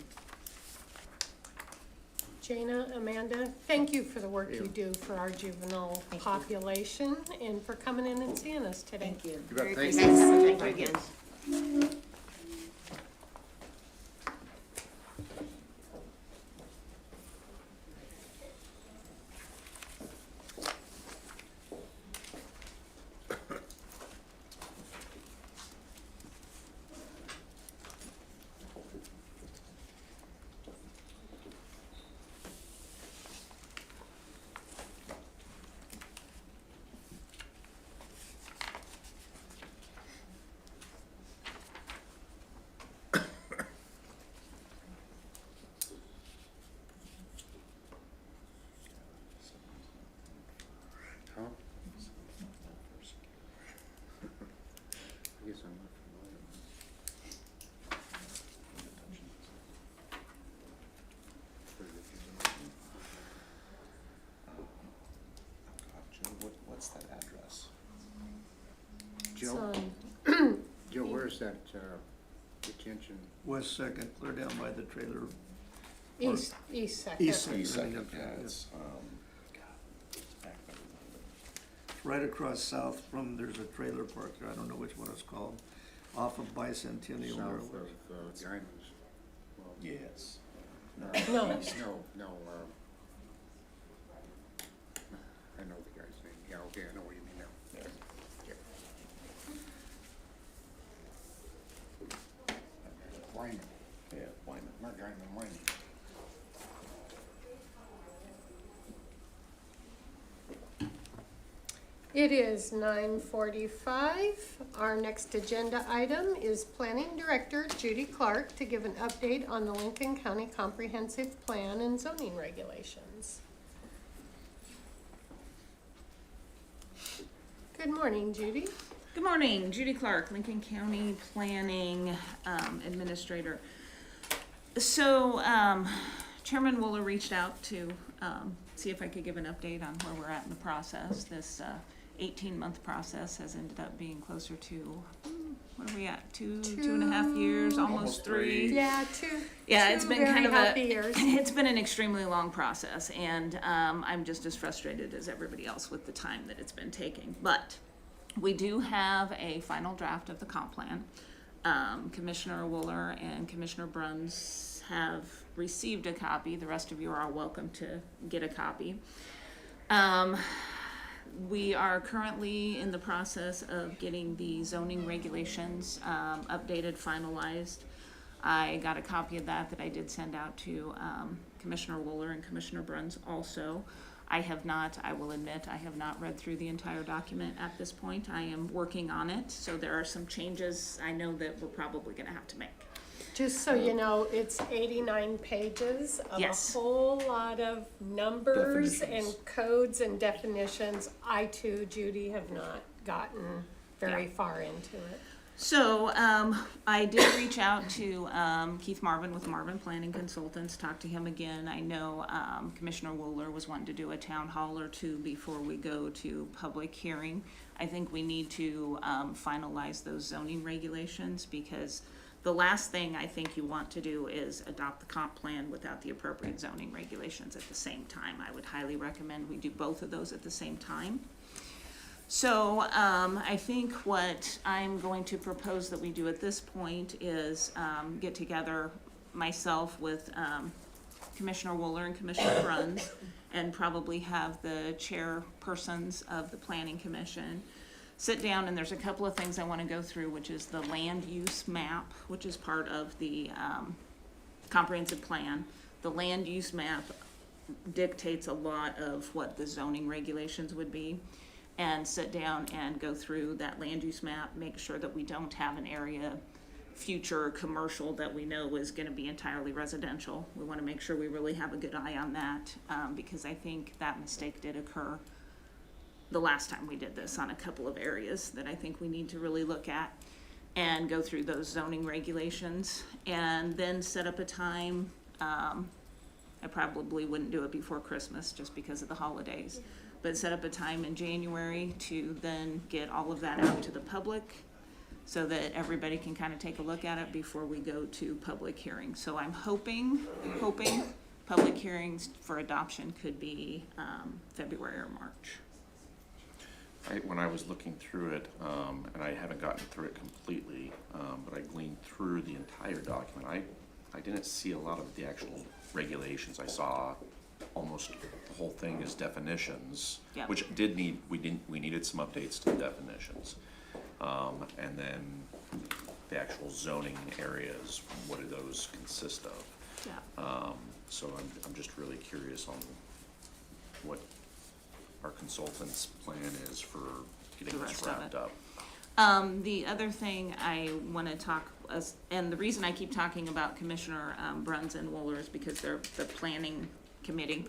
A: Jana, Amanda, thank you for the work you
C: Yeah.
A: do for our juvenile population and for coming in and seeing us today.
G: Thank you.
C: You bet.
I: Merry
C: Thank
I: Christmas.
C: you.
I: Thank you again.
C: Huh? I guess I'm not familiar.
D: Joe, what's that address?
C: Joe,
A: So,
C: Joe, where's that, detention?
E: West Second, clear down by the trailer.
A: East Second.
E: East Second.
D: Second, yeah, it's, it's back there.
E: Right across south from, there's a trailer park there, I don't know which one it's called, off of Bicentennial.
C: South
E: or-
C: of, Guymans. Well,
E: Yes.
A: No.
C: No, I know the guy's name. Yeah, okay, I know what you mean now. Yeah. Wyman,
D: Yeah, Wyman.
C: not Guyman, Wyman.
A: It is 9:45. Our next agenda item is Planning Director Judy Clark to give an update on the Lincoln County Comprehensive Plan and zoning regulations. Good morning, Judy.
K: Good morning, Judy Clark, Lincoln County Planning Administrator. So Chairman Wooler reached out to see if I could give an update on where we're at in the process. This 18-month process has ended up being closer to, what are we at, two and a half years, almost three?
A: Yeah,
K: Yeah,
A: two
K: it's been
A: very
K: kind of
A: happy years.
K: it's been an extremely long process, and I'm just as frustrated as everybody else with the time that it's been taking. But we do have a final draft of the comp plan. Commissioner Wooler and Commissioner Bruns have received a copy. The rest of you are welcome to get a copy. We are currently in the process of getting the zoning regulations updated, finalized. I got a copy of that I did send out to Commissioner Wooler and Commissioner Bruns also. I will admit, I have not read through the entire document at this point. I am working on it, so there are some changes I know that we're probably gonna have to make.
A: Just so you know, it's 89 pages of
K: Yes.
A: a whole lot of numbers and
D: Definitions.
A: codes and definitions. I too, Judy, have not gotten very
K: Yeah.
A: far into it.
K: So, I did reach out to, Keith Marvin with Marvin Planning Consultants, talk to him again. I know, Commissioner Wooler was wanting to do a town hall or two before we go to public hearing. I think we need to, finalize those zoning regulations, because the last thing I think you want to do is adopt the comp plan without the appropriate zoning regulations at the same time. I would highly recommend we do both of those at the same time. So, I think what I'm going to propose that we do at this point is, get together myself with, Commissioner Wooler and Commissioner Bruns, and probably have the chairpersons of the planning commission sit down, and there's a couple of things I wanna go through, which is the land use map, which is part of the, comprehensive plan. The land use map dictates a lot of what the zoning regulations would be. And sit down and go through that land use map, make sure that we don't have an area, future commercial, that we know is gonna be entirely residential. We wanna make sure we really have a good eye on that, because I think that mistake did occur the last time we did this on a couple of areas that I think we need to really look at and go through those zoning regulations, and then set up a time. I probably wouldn't do it before Christmas just because of the holidays, but set up a time in January to then get all of that out to the public so that everybody can kind of take a look at it before we go to public hearing. So I'm hoping public hearings for adoption could be, February or March.
D: When I was looking through it, and I haven't gotten through it completely, but I gleaned through the entire document, I didn't see a lot of the actual regulations. I saw almost the whole thing is definitions,
K: Yeah.
D: which we needed some updates to the definitions. And then the actual zoning areas, what do those consist of?
K: Yeah.
D: So I'm just really curious on what our consultant's plan is for getting
K: The
D: this
K: rest of
D: wrapped
K: it.
D: up.
K: The other thing I wanna talk, and the reason I keep talking about Commissioner, Bruns and Wooler is because they're the planning committee.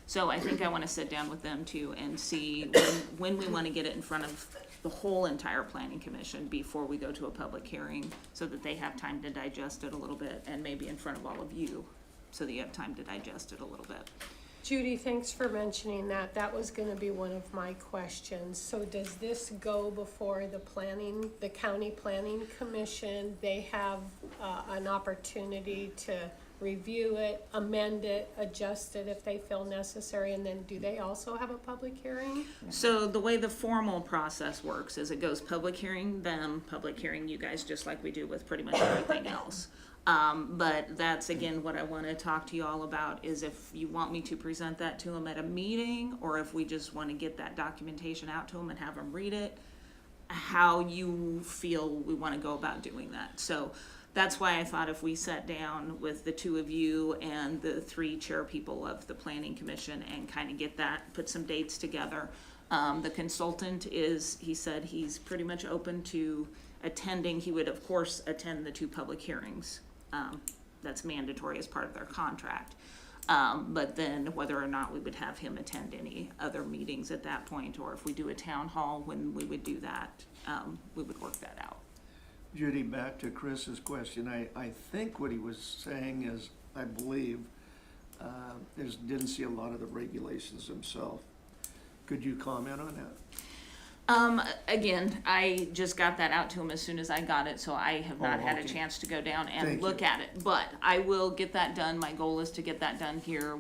K: So I think I wanna sit down with them too and see when we wanna get it in front of the whole entire planning commission before we go to a public hearing, so that they have time to digest it a little bit, and maybe in front of all of you, so that you have time to digest it a little bit.
A: Judy, thanks for mentioning that. That was gonna be one of my questions. So does this go before the county planning commission? They have, an opportunity to review it, amend it, adjust it if they feel necessary, and then do they also have a public hearing?
K: So the way the formal process works is it goes public hearing them, public hearing you guys, just like we do with pretty much everything else. But that's again what I wanna talk to you all about, is if you want me to present that to them at a meeting, or if we just wanna get that documentation out to them and have them read it, how you feel we wanna go about doing that. So that's why I thought if we sat down with the two of you and the three chair people of the planning commission and kind of get that, put some dates together. The consultant he said he's pretty much open to attending. He would of course attend the two public hearings. That's mandatory as part of their contract. But then whether or not we would have him attend any other meetings at that point, or if we do a town hall, when we would do that, we would work that out.
E: Judy, back to Chris's question, I think what he was saying is, I believe, didn't see a lot of the regulations himself. Could you comment on that?
K: Again, I just got that out to him as soon as I got it, so I have not had a
E: okay.
K: chance to go down and
E: Thank
K: look
E: you.
K: at it. But I will get that done. My goal is to get that done here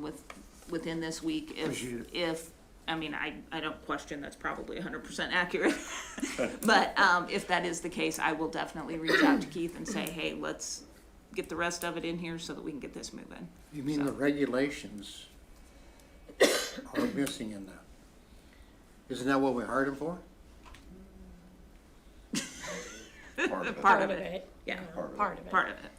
K: within this week.
E: Appreciate it.
K: If, I mean, I don't question that's probably 100% accurate. But, if that is the case, I will definitely reach out to Keith and say, hey, let's get the rest of it in here so that we can get this moving.
C: You mean the regulations are missing in that? Isn't that what we hired them for?
D: Part of it.
K: Part of it, yeah.
D: Part of it.
K: Part of it.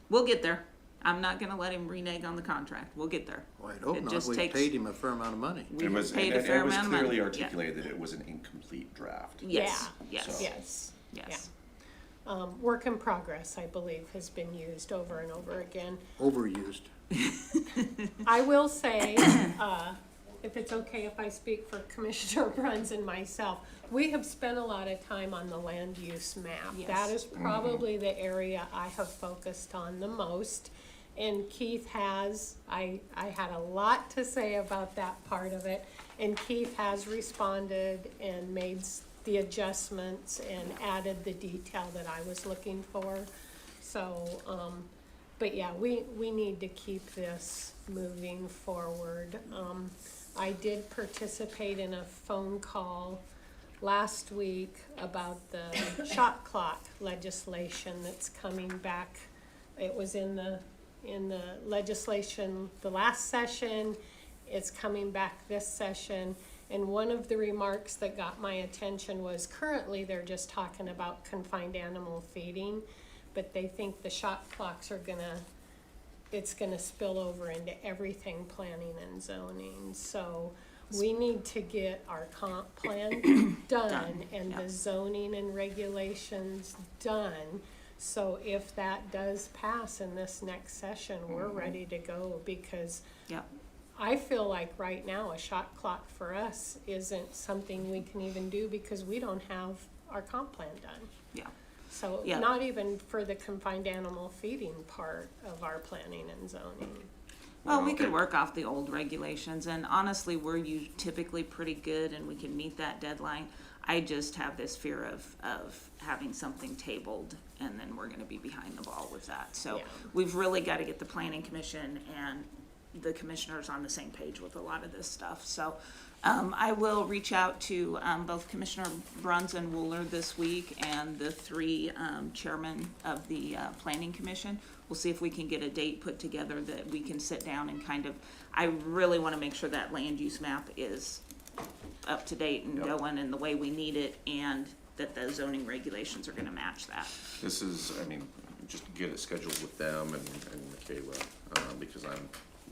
K: We'll get there. I'm not gonna let him renege on the contract. We'll get there.
C: Well, I'd hope
K: It
C: not.
K: just
C: We
K: takes-
C: paid him a fair amount of money.
K: We
D: It was,
K: paid
D: and
K: a fair
D: it was
K: amount of money.
D: clearly
K: Yeah.
D: articulated that it was an incomplete draft.
K: Yes,
A: Yeah.
K: yes,
A: Yes.
K: yes.
A: Work in progress, I believe, has been used over and over again.
C: Overused.
A: I will say, if it's okay if I speak for Commissioner Bruns and myself, we have spent a lot of time on the land use map.
K: Yes.
A: That is probably the area I have focused on the most. And Keith has, I had a lot to say about that part of it. And Keith has responded and made the adjustments and added the detail that I was looking for. So, but yeah, we need to keep this moving forward. I did participate in a phone call last week about the shot clock legislation that's coming back. It was in the legislation the last session. It's coming back this session. And one of the remarks that got my attention was currently they're just talking about confined animal feeding, but they think the shot clocks are it's gonna spill over into everything planning and zoning. So we need to get our comp plan done and the zoning and regulations done. So if that does pass in this next session, we're ready to go, because I feel like right now a shot clock for us isn't something we can even do because we don't have our comp plan done.
K: Yeah.
A: So
K: Yeah.
A: not even for the confined animal feeding part of our planning and zoning.
K: Well, we could work off the old regulations, and honestly, we're typically pretty good and we can meet that deadline. I just have this fear of having something tabled and then we're gonna be behind the ball with that. So
A: Yeah.
K: we've really gotta get the planning commission and the commissioners on the same page with a lot of this stuff. So I will reach out to both Commissioner Bruns and Wooler this week and the three chairmen of the planning commission. We'll see if we can get a date put together that we can sit down and kind of, I really wanna make sure that land use map is up to date and going in the way we need it, and that the zoning regulations are gonna match that.
D: This is, I mean, just get it scheduled with them and Michaela, because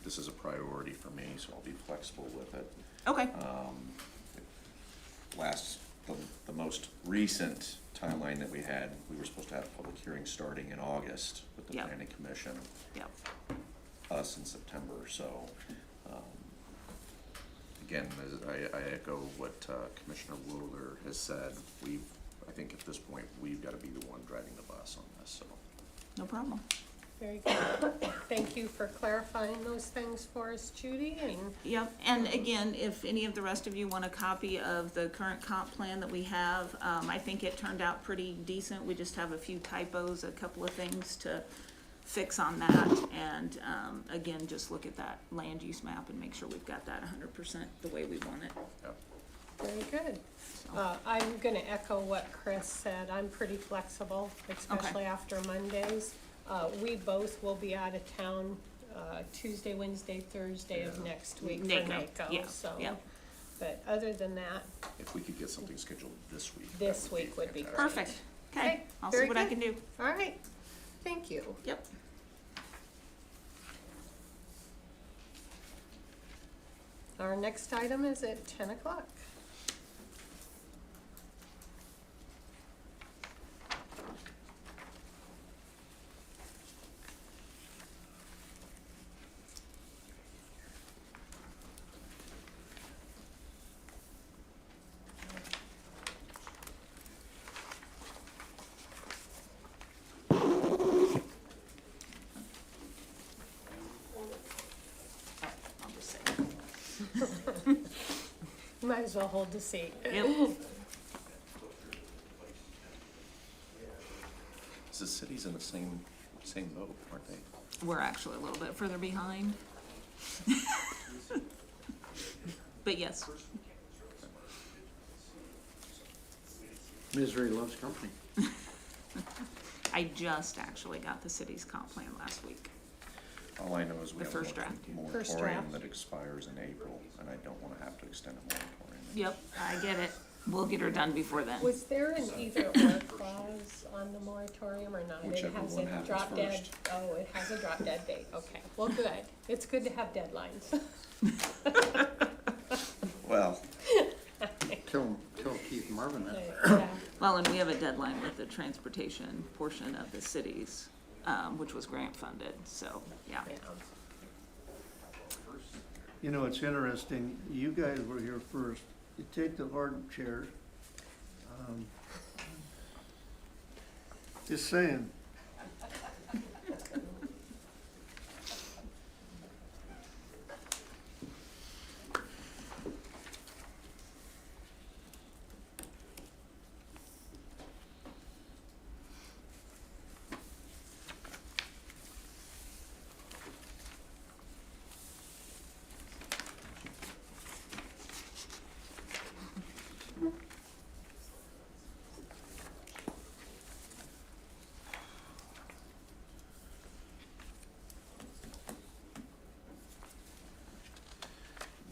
D: this is a priority for me, so I'll be flexible with it.
K: Okay.
D: The most recent timeline that we had, we were supposed to have a public hearing starting in August with the planning commission.
K: Yep.
D: Us in September, so, again, I echo what Commissioner Wooler has said. I think at this point, we've gotta be the one driving the bus on this, so.
K: No problem.
A: Very good. Thank you for clarifying those things for us, Judy, and
K: Yep, and again, if any of the rest of you want a copy of the current comp plan that we have, I think it turned out pretty decent. We just have a few typos, a couple of things to fix on that, and again, just look at that land use map and make sure we've got that 100% the way we want it.
D: Yep.
A: very good. I'm gonna echo what Chris said. I'm pretty flexible, especially after Mondays. We both will be out of town, Tuesday, Wednesday, Thursday of next week for NACO, so. But other than that,
D: If we could get something scheduled this week. that
A: this week would be great.
K: Perfect. Okay,
A: Okay,
K: I'll see
A: very
K: what I
A: good.
K: can do.
A: All right, thank you.
K: Yep.
A: Our next item is at 10 o'clock.
K: I'll just say.
A: You might as well hold the seat.
K: Yep.
D: The cities in the same boat, aren't they?
K: We're actually a little bit further behind. But yes,
C: Misery loves company.
K: I just actually got the city's comp plan last week.
D: All I know is we
K: The
D: have
K: first
D: a
K: draft.
A: First
D: moratorium
A: draft.
D: that expires in April, and I don't wanna have to extend a moratorium.
K: Yep, I get it. We'll get her done before then.
A: Was there an either-or clause on the moratorium or not?
D: Whichever
A: It has
D: one
A: a
D: happens
A: drop dead.
D: first.
A: Oh, it has a drop dead date, okay. Well, good. It's good to have deadlines.
D: Well,
C: Tell Keith Marvin that.
A: Yeah.
K: Well, and we have a deadline with the transportation portion of the cities, which was grant funded, so, yeah.
E: You know, it's interesting, you guys were here first. You take the hard chairs. Just saying.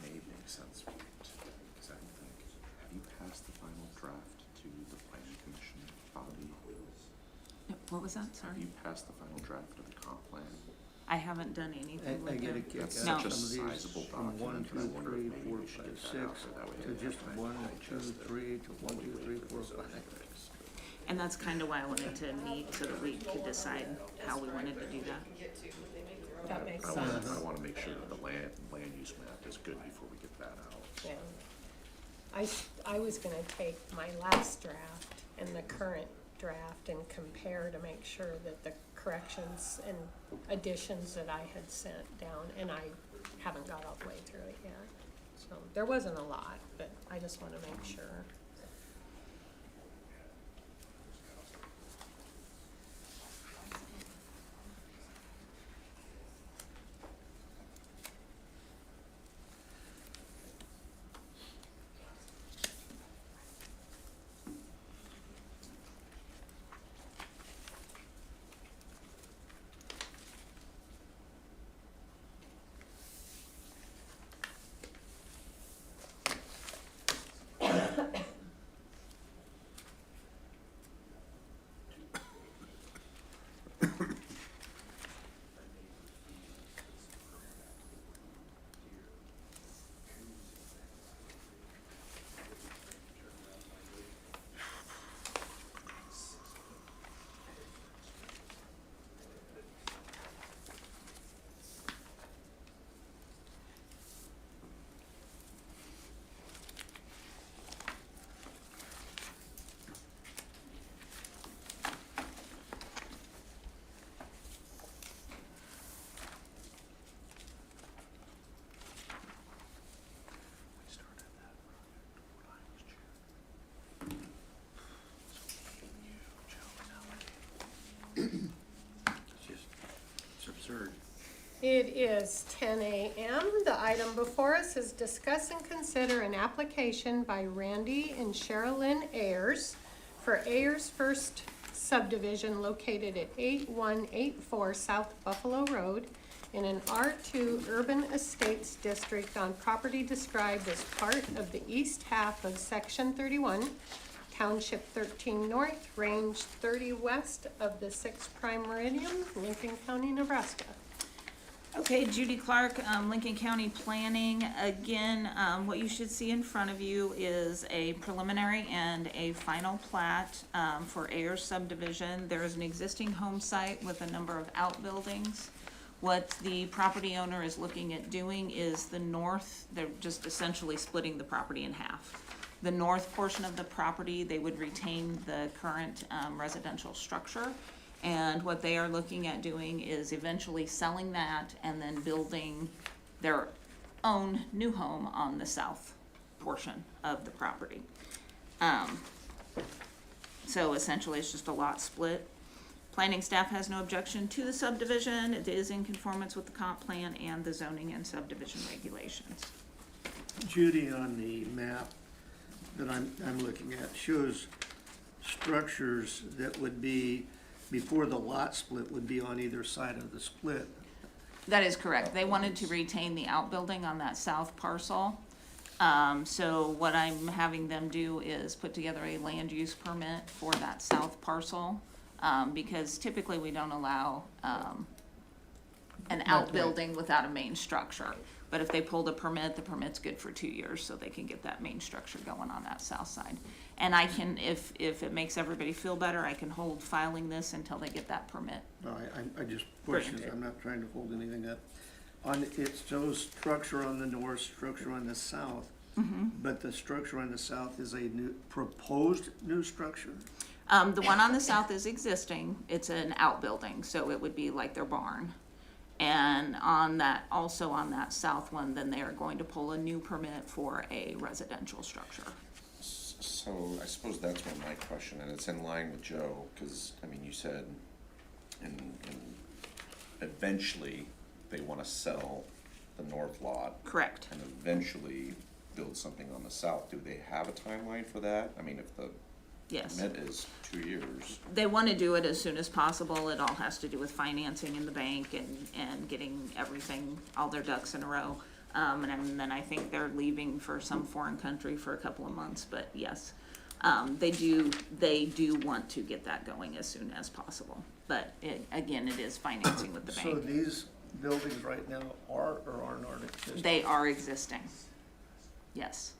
D: May make sense, because I think, have you passed the final draft to the planning commission, Bobby?
K: What was that,
D: Have
K: sorry?
D: you passed the final draft of the comp plan?
K: I haven't done anything
E: I
K: with
E: get a
K: that.
E: kick out of
D: That's
E: some of
K: No.
D: such a
E: these,
D: sizable
E: from one,
D: document, but I
E: two,
D: wonder
E: three,
D: if maybe
E: four,
D: we should
E: five,
D: get that out
E: six,
D: there, that way
E: to
D: they
E: just
D: have time
E: one,
D: to
E: two,
D: digest it.
E: three, to one, two, three, four, five.
K: And that's kind of why I wanted to meet, so that we could decide how we wanted to do that.
A: That makes
D: I
A: sense.
D: wanna make sure that the land use map is good before we get that out.
A: Yeah. I was gonna take my last draft and the current draft and compare to make sure that the corrections and additions that I had sent down, and I haven't got all the way through it yet. So there wasn't a lot, but I just wanna make sure.
C: It's absurd.
A: It is 10 a.m. The item before us is discuss and consider an application by Randy and Sherilyn Ayers for Ayers First subdivision located at 8184 South Buffalo Road in an R2 Urban Estates District on property described as part of the east half of Section 31, Township 13 North, Range 30 West of the 6th Prime Meridian, Lincoln County, Nebraska.
K: Okay, Judy Clark, Lincoln County Planning. Again, what you should see in front of you is a preliminary and a final plat for Ayers subdivision. There is an existing home site with a number of outbuildings. What the property owner is looking at doing is the north, they're just essentially splitting the property in half. The north portion of the property, they would retain the current residential structure. And what they are looking at doing is eventually selling that and then building their own new home on the south portion of the property. So essentially, it's just a lot split. Planning staff has no objection to the subdivision. It is in conformance with the comp plan and the zoning and subdivision regulations.
E: Judy, on the map that I'm looking at, shows structures that would be, before the lot split, would be on either side of the split.
K: That is correct. They wanted to retain the outbuilding on that south parcel. So what I'm having them do is put together a land use permit for that south parcel. Because typically we don't allow, an outbuilding without a main structure. But if they pulled a permit, the permit's good for 2 years, so they can get that main structure going on that south side. And I can, if it makes everybody feel better, I can hold filing this until they get that permit.
E: No, I just questions, I'm not trying to hold anything up. It shows structure on the north, structure on the south, but the structure on the south is a new, proposed new structure?
K: The one on the south is existing, it's an outbuilding, so it would be like their barn. And on that, also on that south one, then they are going to pull a new permit for a residential structure.
D: So I suppose that's one of my question, and it's in line with Joe, because, I mean, you said in eventually they wanna sell the north lot
K: Correct.
D: and eventually build something on the south. Do they have a timeline for that? I mean, if the
K: Yes.
D: permit is 2 years,
K: They want to do it as soon as possible. It all has to do with financing in the bank and getting everything, all their ducks in a row. And then I think they're leaving for some foreign country for a couple of months, but yes. They do want to get that going as soon as possible. But again, it is financing with the
E: So
K: bank.
E: these buildings right now are or are not existing?
K: They are existing. Yes.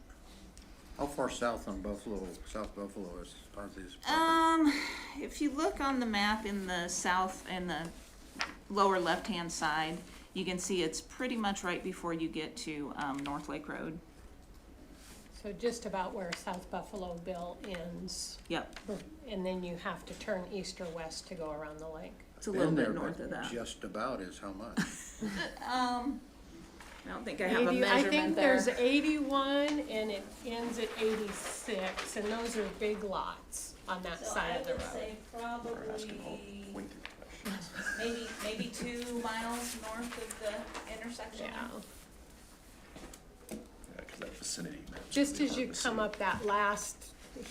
C: How far south on Buffalo, South Buffalo are these properties?
K: If you look on the map in the south, in the lower left-hand side, you can see it's pretty much right before you get to, North Lake Road.
A: So just about where South Buffalo Bill ends,
K: Yep,
A: and then you have to turn east or west to go around the lake.
K: it's a little
C: Been
K: bit
C: there,
K: north
C: but
K: of that.
C: just about is how much?
K: I don't think I have a
A: 80 I
K: measurement
A: think
K: there.
A: there's 81 and it ends at 86, and those are big lots on that side of the road.
D: we're asking all pointed questions.
K: Maybe 2 miles north of the intersection.
A: Yeah,
D: Yeah, cause that vicinity map.
A: just as you come up that last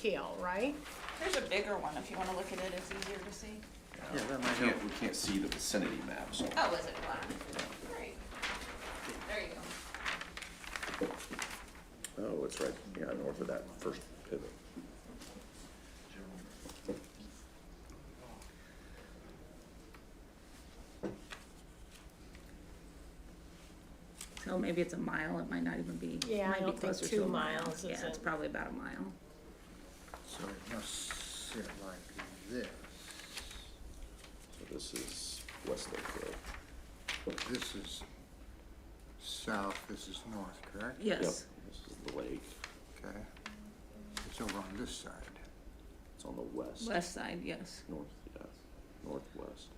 A: hill, right?
K: There's a bigger one, if you wanna look at it, it's easier to see.
C: Yeah, that might
D: We can't see the vicinity map, so.
K: Oh, is it black? Great. There you go.
D: Oh, it's right, yeah, north of that first pivot.
K: So maybe it's a mile, it might not even be.
A: Yeah, I
K: might be
A: don't think
K: closer
A: 2
K: to a mile.
A: miles
K: Yeah, it's
A: isn't-
K: probably about a mile.
C: So it must sit like this.
D: So this is West Lake Road.
C: This is south, this is north, correct?
K: Yes.
D: This is the lake,
C: Okay. It's over on this side.
D: it's on the west,
K: West side, yes.
D: north, yeah, northwest.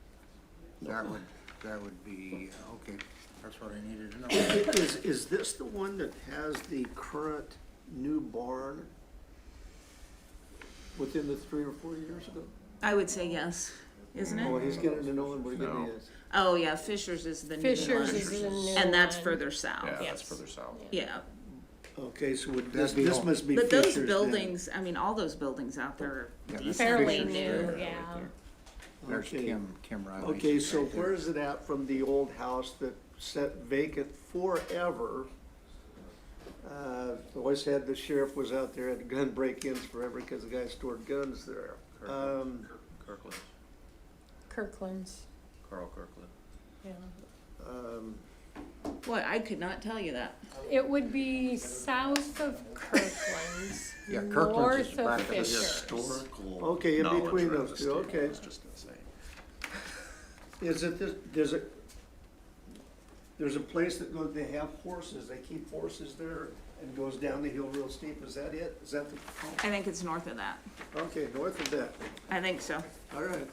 C: That would be, okay, that's what I needed to know.
E: Is this the one that has the current new barn within the 3 or 4 years ago?
K: I would say yes, isn't
E: Oh,
K: it?
E: he's getting to know him, what he
D: No.
E: is.
K: Oh, yeah, Fisher's is the new one.
A: Fisher's is the new
K: And that's
A: one.
K: further south.
D: Yeah, that's
A: Yes.
D: further south.
K: Yeah,
E: Okay, so would
C: That'd
E: this,
C: be
E: this
C: all.
E: must be
K: but
E: Fisher's
K: those
E: then.
K: buildings, I mean, all those buildings out there are
C: Yeah, that's
K: decently
C: Fisher's
K: new.
C: there,
A: Yeah.
C: right there. There's
E: Okay.
C: Kim Riley.
E: Okay, so
C: right there.
E: where is it at from the old house that sat vacant forever? Always had the sheriff was out there, had gun break-ins forever because the guy stored guns there.
F: Kirkland,
A: Kirkland's,
F: Carl Kirkland.
A: yeah.
K: Boy, I could not tell you that.
A: It would be south of Kirkland's,
C: Yeah, Kirkland's is
A: north
C: back
A: of
C: of the
A: Fisher's.
D: Historical.
E: Okay, in
D: knowledge
E: between
D: right
E: those
D: of
E: two,
D: the state,
E: okay.
D: I was just gonna say.
E: Is it this, there's a place that goes, they have horses, they keep horses there and goes down the hill real steep, is that it? Is that the,
K: I think it's north of that.
E: okay, north of that,
K: I think so.
E: all right.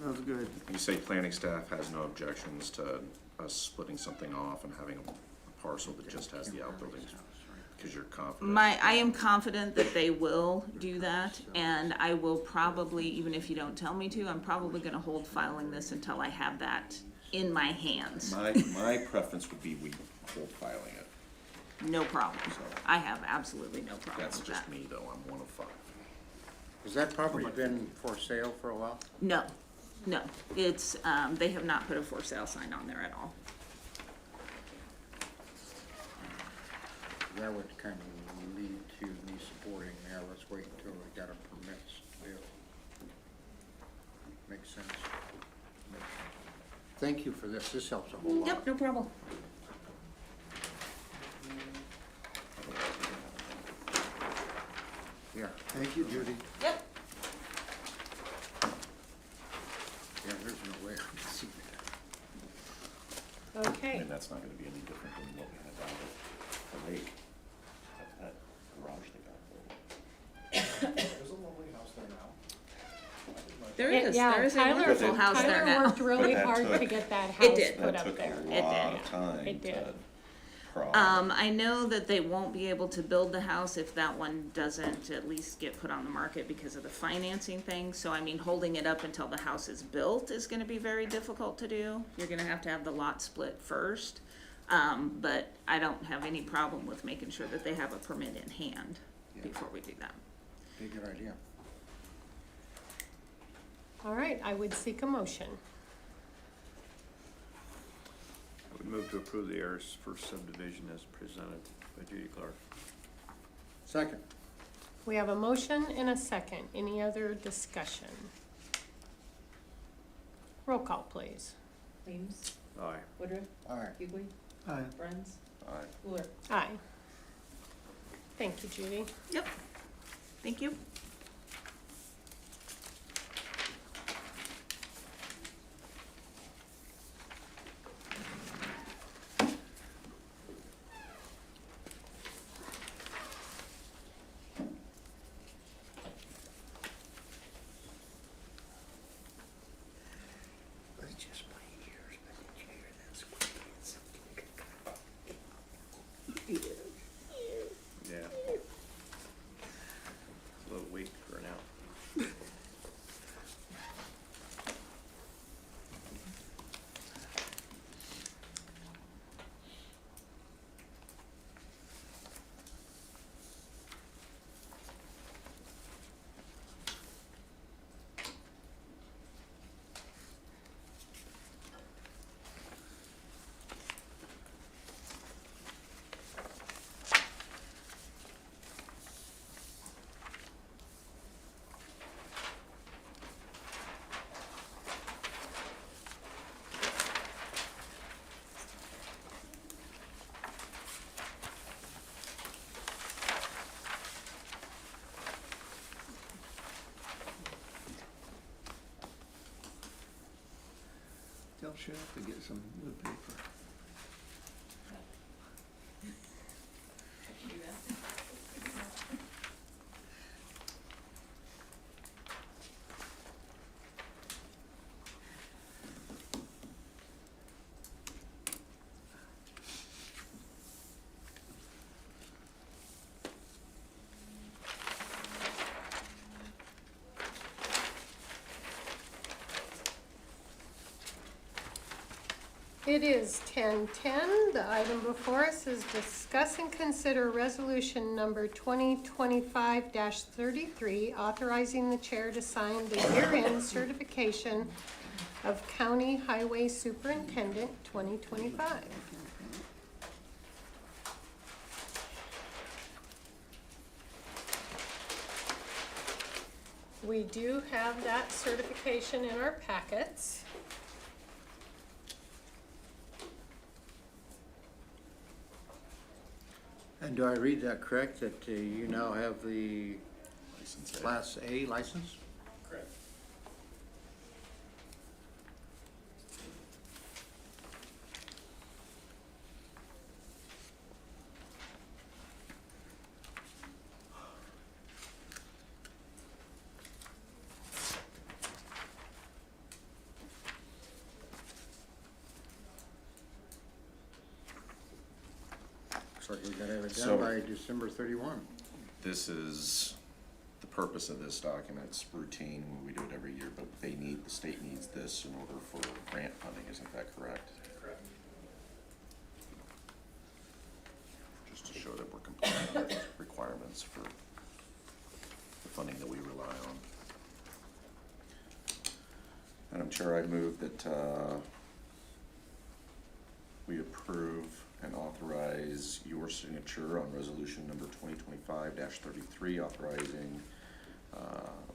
E: Sounds good.
D: You say planning staff has no objections to us splitting something off and having a parcel that just has the outbuildings, because you're confident.
K: I am confident that they will do that, and I will probably, even if you don't tell me to, I'm probably gonna hold filing this until I have that in my hands.
D: My preference would be we hold filing it.
K: No problem. I have absolutely no problem
D: That's
K: with
D: just
K: that.
D: me, though, I'm one of 5.
C: Has that property been for sale for a while?
K: No, no, it's, they have not put a for sale sign on there at all.
C: That would kind of lead to me supporting, now let's wait until we got a permit still. Makes sense. Thank you for this helps a whole lot.
K: Yep, no problem.
C: Thank you, Judy.
K: Yep.
C: Yeah, there's no way I can see that.
D: I
A: Okay,
D: mean, that's not gonna be any different than what we had down at the lake, that garage they got built.
E: There's a lovely house there now.
K: There
A: It-
K: is,
A: yeah,
K: there is a
A: Tyler-
K: wonderful house there
A: Tyler
K: now.
A: worked really
D: But that
A: hard to
D: took-
A: get that
K: It
A: house
K: did.
A: put
D: That
A: up
D: took
A: there.
D: a
A: It
D: lot
A: did.
D: of time
A: It did.
D: to crawl.
K: I know that they won't be able to build the house if that one doesn't at least get put on the market because of the financing thing. So I mean, holding it up until the house is built is gonna be very difficult to do. You're gonna have to have the lot split first. But I don't have any problem with making sure that they have a permit in hand
C: Yeah.
K: before we do that.
C: Be a good idea.
A: All right, I would seek a motion.
F: I would move to approve the Ayers first subdivision as presented by Judy Clark.
C: Second.
A: We have a motion and a second. Any other discussion? Roll call, please.
G: Weems,
F: Aye.
G: Woodruff,
C: All right.
G: Hughley,
E: Aye.
G: Bruns,
D: Aye.
G: Wheeler.
A: Aye. Thank you, Judy.
K: Yep. Thank you.
E: That's just my ears, but did you hear that squeak?
F: Yeah. It's a little weak for now.
E: Tell Sheriff to get some new paper.
A: It is 10:10. The item before us is discuss and consider resolution number 2025-33, authorizing the chair to sign the year-end certification of County Highway Superintendent 2025. We do have that certification in our packets.
C: And do I read that correct, that you now have the
D: License A.
C: Class A license?
D: Correct.
C: Looks like we gotta have it
D: So-
C: done by December 31.
D: This is, the purpose of this document's routine, we do it every year, but they need, the state needs this in order for grant funding, isn't that correct? Correct. Just to show that we're complying with requirements for the funding that we rely on. Madam Chair, I move that, we approve and authorize your signature on resolution number 2025-33, authorizing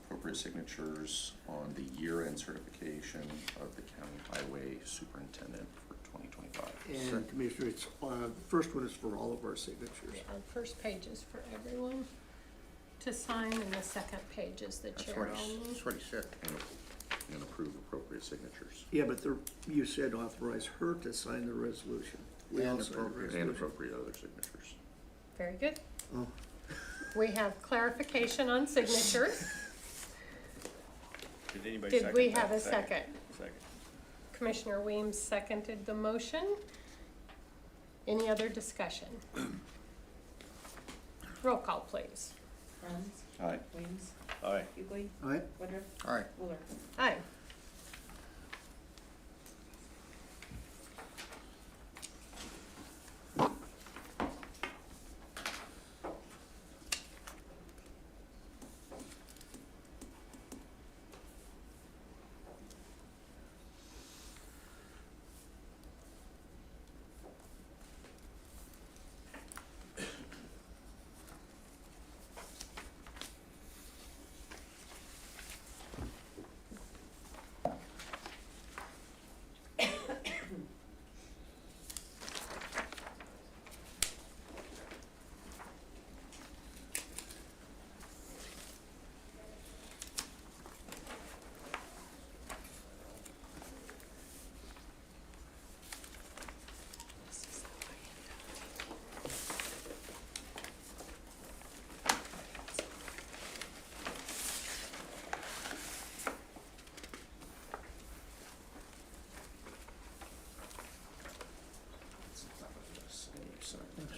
D: appropriate signatures on the year-end certification of the county highway superintendent for 2025.
E: And Commissioner, it's, the first one is for all of our signatures.
A: Yeah, first page is for everyone. to sign, and the second page is the
C: That's
A: chair
C: what he,
A: only.
C: that's what he said.
D: And approve appropriate signatures.
E: Yeah, but you said authorize her to sign the resolution. We all
C: And
E: signed the
C: appropriate.
D: And
E: resolution.
D: appropriate other signatures.
A: Very good.
E: Oh,
A: We have clarification on signatures.
F: Did anybody
A: Did
F: second
A: we
F: that?
A: have a second?
F: Second.
A: Commissioner Weems seconded the motion. Any other discussion? Roll call, please.
G: Bruns,
D: Aye.
G: Weems,
F: Aye.
G: Hughley,
E: all right,
G: Woodruff,
C: All right,
G: Wheeler.
A: Aye.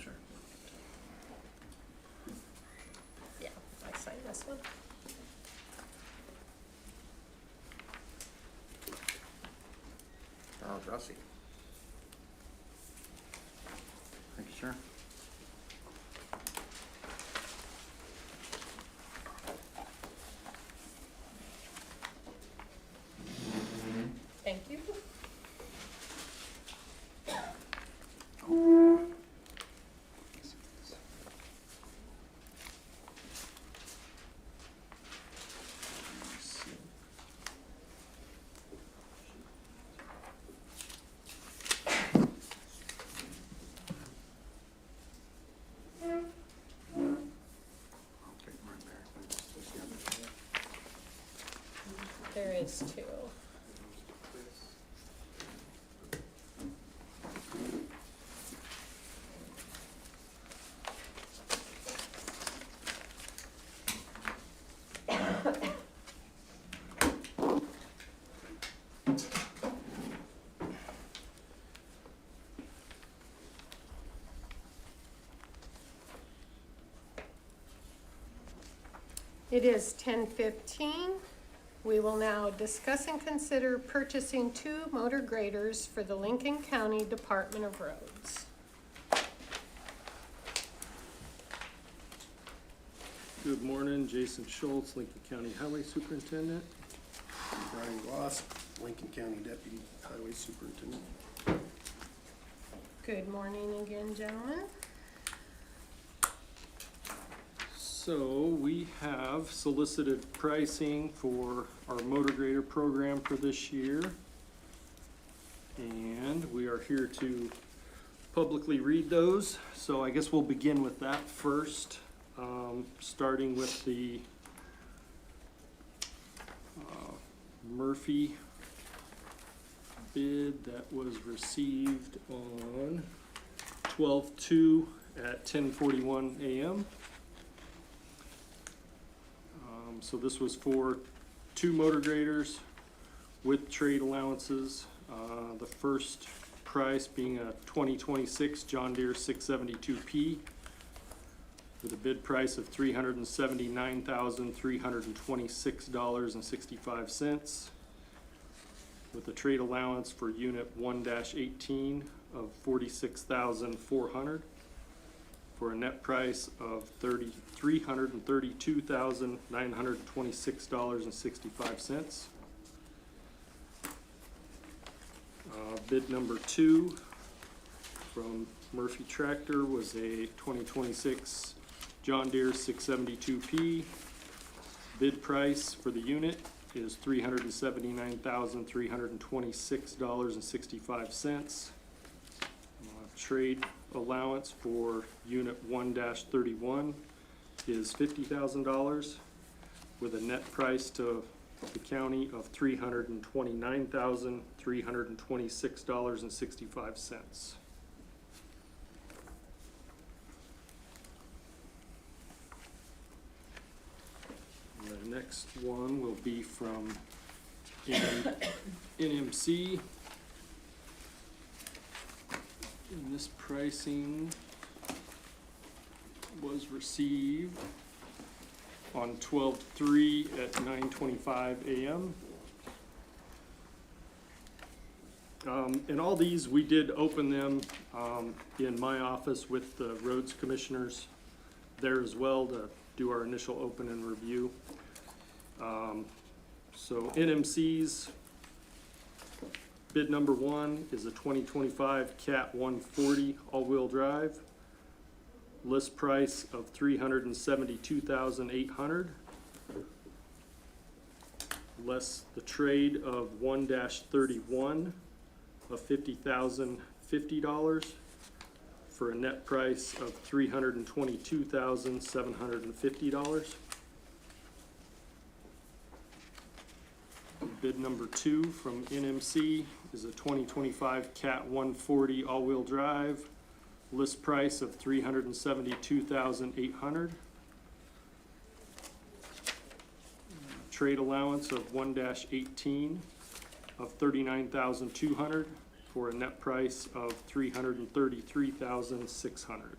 C: sure.
A: Yeah, I signed this one.
C: Charles Rossi. Thank you, sir.
A: Thank you.
C: Okay, right there.
A: There is two. It is 10:15. We will now discuss and consider purchasing 2 motor graders for the Lincoln County Department of Roads.
L: Good morning, Jason Schultz, Lincoln County Highway Superintendent.
M: Brian Ross, Lincoln County Deputy Highway Superintendent.
A: Good morning again, gentlemen.
L: So we have solicited pricing for our motor grader program for this year. And we are here to publicly read those. So I guess we'll begin with that first, starting with the Murphy bid that was received on 12/2 at 10:41 a.m. So this was for 2 motor graders with trade allowances. The first price being a 2026 John Deere 672P with a bid price of $379,326.65 with a trade allowance for unit 1-18 of $46,400 for a net price of $332,926.65. Bid number 2 from Murphy Tractor was a 2026 John Deere 672P. Bid price for the unit is $379,326.65. Trade allowance for unit 1-31 is $50,000 with a net price to the county of $329,326.65. The next one will be from NMC. And this pricing was received on 12/3 at 9:25 a.m. And all these, we did open them in my office with the roads commissioners there as well to do our initial open and review. So NMC's bid number 1 is a 2025 Cat 140 all-wheel drive. List price of $372,800. Less the trade of 1-31 of $50,050 for a net price of $322,750. Bid number 2 from NMC is a 2025 Cat 140 all-wheel drive. List price of $372,800. Trade allowance of 1-18 of $39,200 for a net price of $333,600.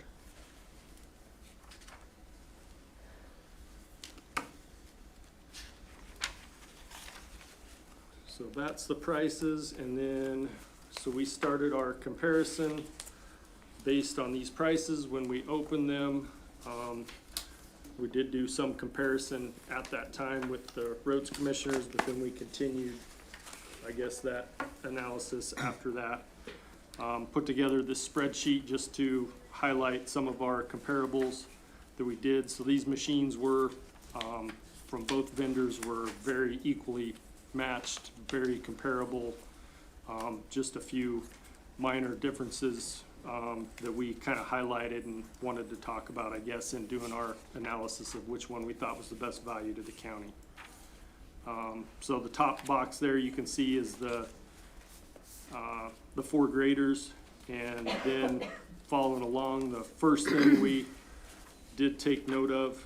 L: So that's the prices, and then, so we started our comparison based on these prices when we opened them. We did do some comparison at that time with the roads commissioners, but then we continued, I guess, that analysis after that. Put together this spreadsheet just to highlight some of our comparables that we did. So these machines were, from both vendors, were very equally matched, very comparable. Just a few minor differences that we kind of highlighted and wanted to talk about, I guess, in doing our analysis of which one we thought was the best value to the county. So the top box there you can see is the 4 graders, and then following along, the first thing we did take note of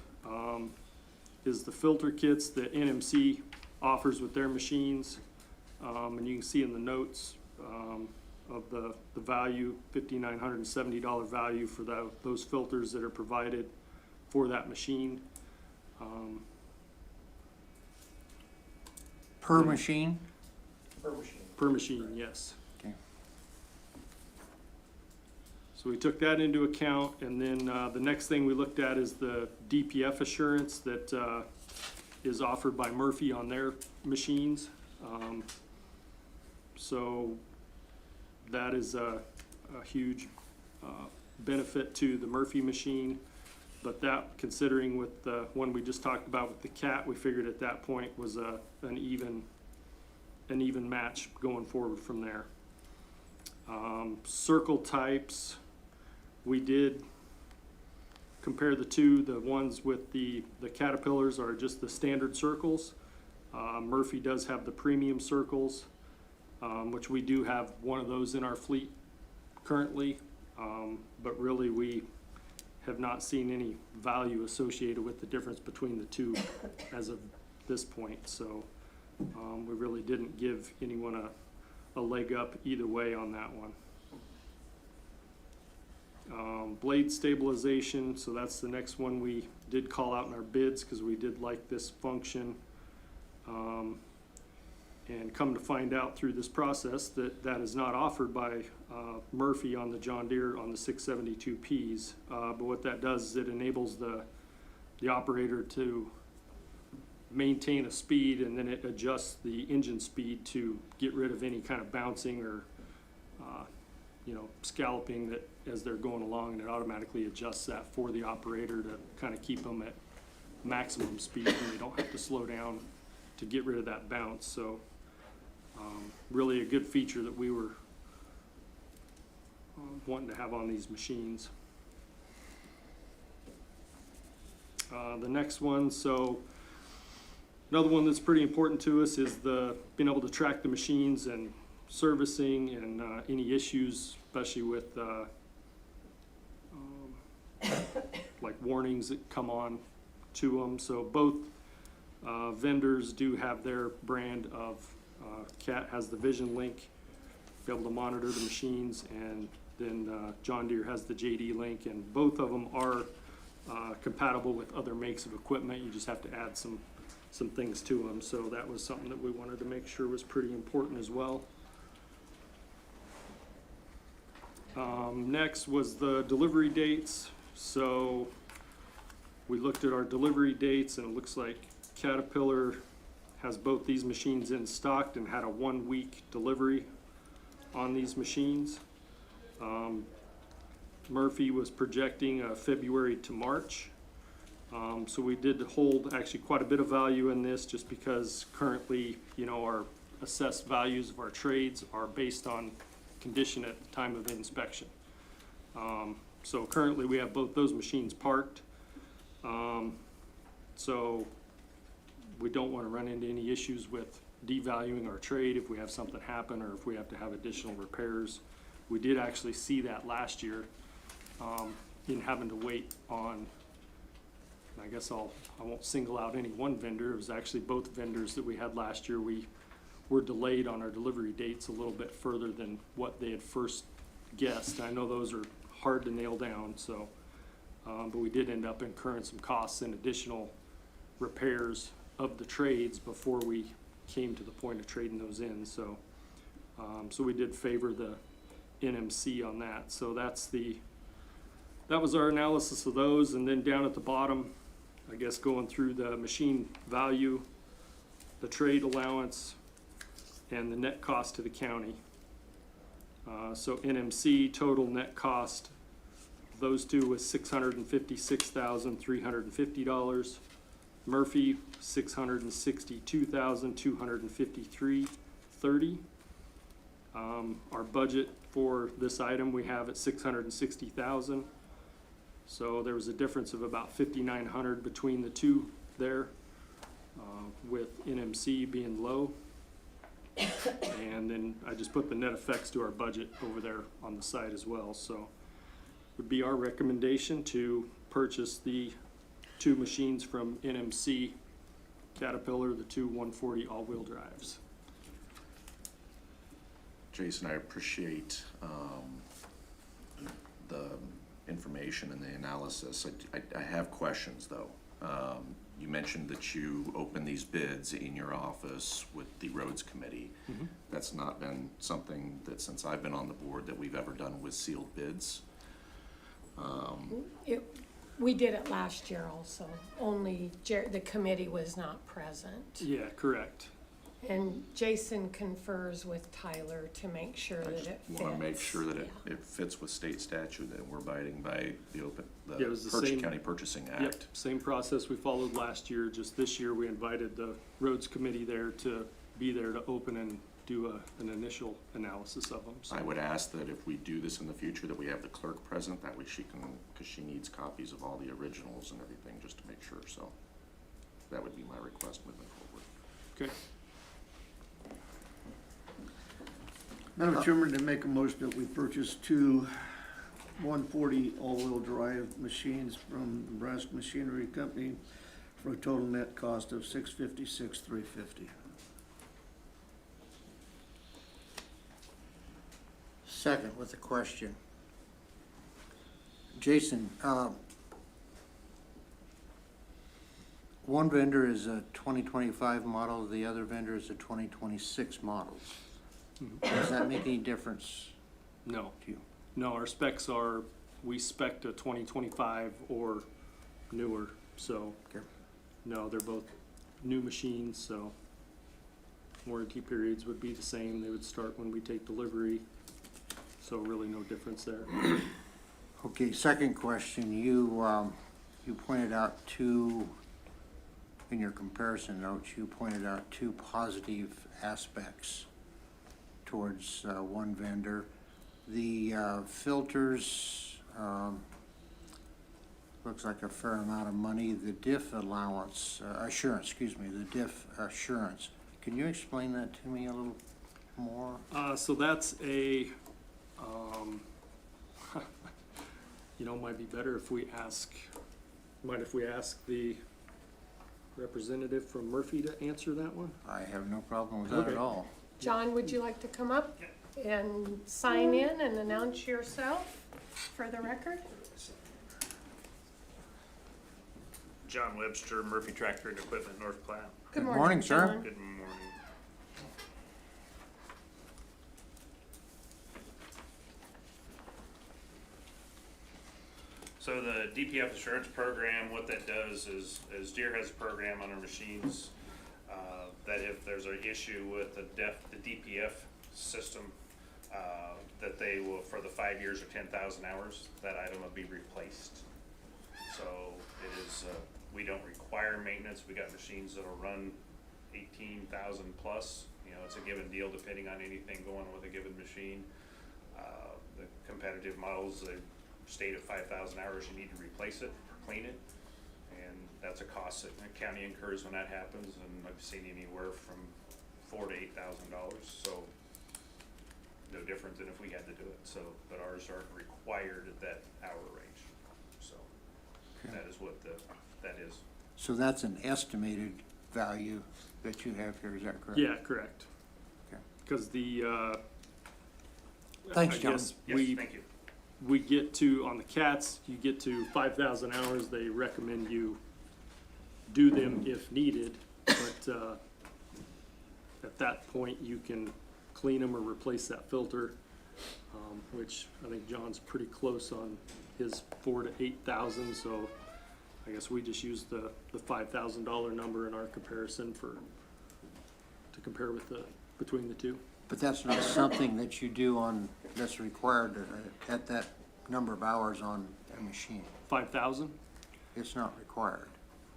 L: is the filter kits that NMC offers with their machines. And you can see in the notes of the value, $5,970 value for those filters that are provided for that machine.
C: Per machine?
L: Per machine, yes.
C: Okay.
L: So we took that into account, and then the next thing we looked at is the DPF assurance that is offered by Murphy on their machines. So that is a huge benefit to the Murphy machine. But that, considering with the one we just talked about with the Cat, we figured at that point was an even match going forward from there. Circle types, we did compare the two. The ones with the Caterpillars are just the standard circles. Murphy does have the premium circles, which we do have one of those in our fleet currently, but really we have not seen any value associated with the difference between the two as of this point. So we really didn't give anyone a leg up either way on that one. Blade stabilization, so that's the next one we did call out in our bids because we did like this function. And come to find out through this process that that is not offered by Murphy on the John Deere on the 672Ps. But what that does is it enables the operator to maintain a speed, and then it adjusts the engine speed to get rid of any kind of bouncing or scalloping that as they're going along, and it automatically adjusts that for the operator to kind of keep them at maximum speed, and they don't have to slow down to get rid of that bounce. So really a good feature that we were wanting to have on these machines. The next one, so another one that's pretty important to us is being able to track the machines and servicing and any issues, especially with like warnings that come on to them. So both vendors do have their brand of, CAT has the Vision Link, be able to monitor the machines, and then John Deere has the JD Link, and both of them are compatible with other makes of equipment. You just have to add some things to them. So that was something that we wanted to make sure was pretty important as well. Next was the delivery dates. So we looked at our delivery dates, and it looks like Caterpillar has both these machines in stock and had a 1-week delivery on these machines. Murphy was projecting February to March. So we did hold actually quite a bit of value in this, just because currently, our assessed values of our trades are based on condition at the time of inspection. So currently we have both those machines parked. So we don't want to run into any issues with devaluing our trade if we have something happen or if we have to have additional repairs. We did actually see that last year, in having to wait on, I guess I won't single out any one vendor. It was actually both vendors that we had last year. We were delayed on our delivery dates a little bit further than what they had first guessed. I know those are hard to nail down, so, but we did end up incurring some costs and additional repairs of the trades before we came to the point of trading those in. So, so we did favor the NMC on that. So that was our analysis of those. And then down at the bottom, I guess going through the machine value, the trade allowance, and the net cost to the county. So NMC total net cost, those two was $656,350. Murphy, $662,253.30. Our budget for this item we have at $660,000. So there was a difference of about $5,900 between the two there, with NMC being low. And then I just put the net effects to our budget over there on the side as well. So would be our recommendation to purchase the 2 machines from NMC Caterpillar, the 2 140 all-wheel drives.
D: Jason, I appreciate the information and the analysis. I have questions, though. You mentioned that you opened these bids in your office with the roads committee.
L: Mm-hmm.
D: That's not been something that, since I've been on the board, that we've ever done with sealed bids.
A: We did it last year also, only the committee was not present.
L: Yeah, correct.
A: And Jason confers with Tyler to make sure
D: I
A: that
D: just
A: it fits.
D: want to make sure that it
A: Yeah.
D: fits with state statute, that we're abiding by the
L: Yeah, it was the
D: Pershing
L: same-
D: County Purchasing
L: Yep,
D: Act.
L: same process we followed last year. Just this year we invited the roads committee there to be there to open and do an initial analysis of them. So
D: I would ask that if we do this in the future, that we have the clerk present, that way she can, because she needs copies of all the originals and everything, just to make sure. So that would be my request moving forward.
L: Okay.
E: Madam Chairman, to make a motion that we purchase 2 140 all-wheel drive machines from Nebraska Machinery Company for a total net cost of $656,350.
C: Second with a question. Jason, one vendor is a 2025 model, the other vendor is a 2026 model. Does that make any difference
L: No,
C: to you?
L: no, our specs are, we spec'd a 2025 or newer, so
C: Okay.
L: no, they're both new machines, so warranty periods would be the same. They would start when we take delivery, so really no difference there.
C: Okay, second question, you pointed out in your comparison notes, you pointed out 2 positive aspects towards one vendor. The filters, looks like a fair amount of money. The diff allowance, assurance, excuse me, the diff assurance. Can you explain that to me a little more?
L: So that's a, might be better if we ask the representative from Murphy to answer that one?
C: I have no problem with that
L: Okay.
C: at all.
A: John, would you like to come up and sign in and announce yourself for the record?
N: John Webster, Murphy Tractor and Equipment, North Platte.
A: Good
C: morning,
A: morning,
C: sir.
A: John.
N: Good morning. So the DPF insurance program, what that does is Deere has a program on their machines, that if there's an issue with the DPF system, that they will, for the 5 years or 10,000 hours, that item will be replaced. So it is, we don't require maintenance. We got machines that'll run 18,000 plus. You know, it's a given deal depending on anything going with a given machine. The competitive models, they state at 5,000 hours, you need to replace it or clean it. And that's a cost that the county incurs when that happens. And I've seen anywhere from $4,000 to $8,000. So no different than if we had to do it. So, but ours aren't required at that hour range. So that is what that is.
C: So that's an estimated value that you have here, is that correct?
L: Yeah, correct.
C: Okay.
L: Because the,
C: Thanks,
L: I
C: John.
L: guess
N: Yes, thank you.
L: we get to, on the cats, you get to 5,000 hours, they recommend you do them if needed, but, at that point, you can clean them or replace that filter, which I think John's pretty close on his 4,000 to 8,000, so I guess we just use the $5,000 number in our comparison to compare with between the two.
C: But that's not something that you do that's required at that number of hours on a machine.
L: 5,000?
C: It's not required.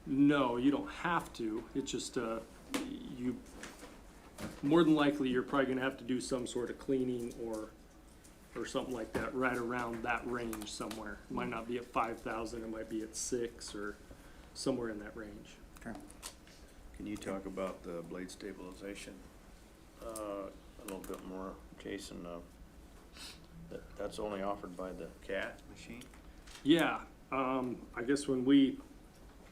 L: No, you don't have to. It's just, more than likely, you're probably gonna have to do some sort of cleaning or something like that, right around that range somewhere. It might not be at 5,000, it might be at 6 or somewhere in that range.
C: Okay.
F: Can you talk about the blade stabilization a little bit more, Jason? That's only offered by the CAT machine?
L: Yeah, I guess when we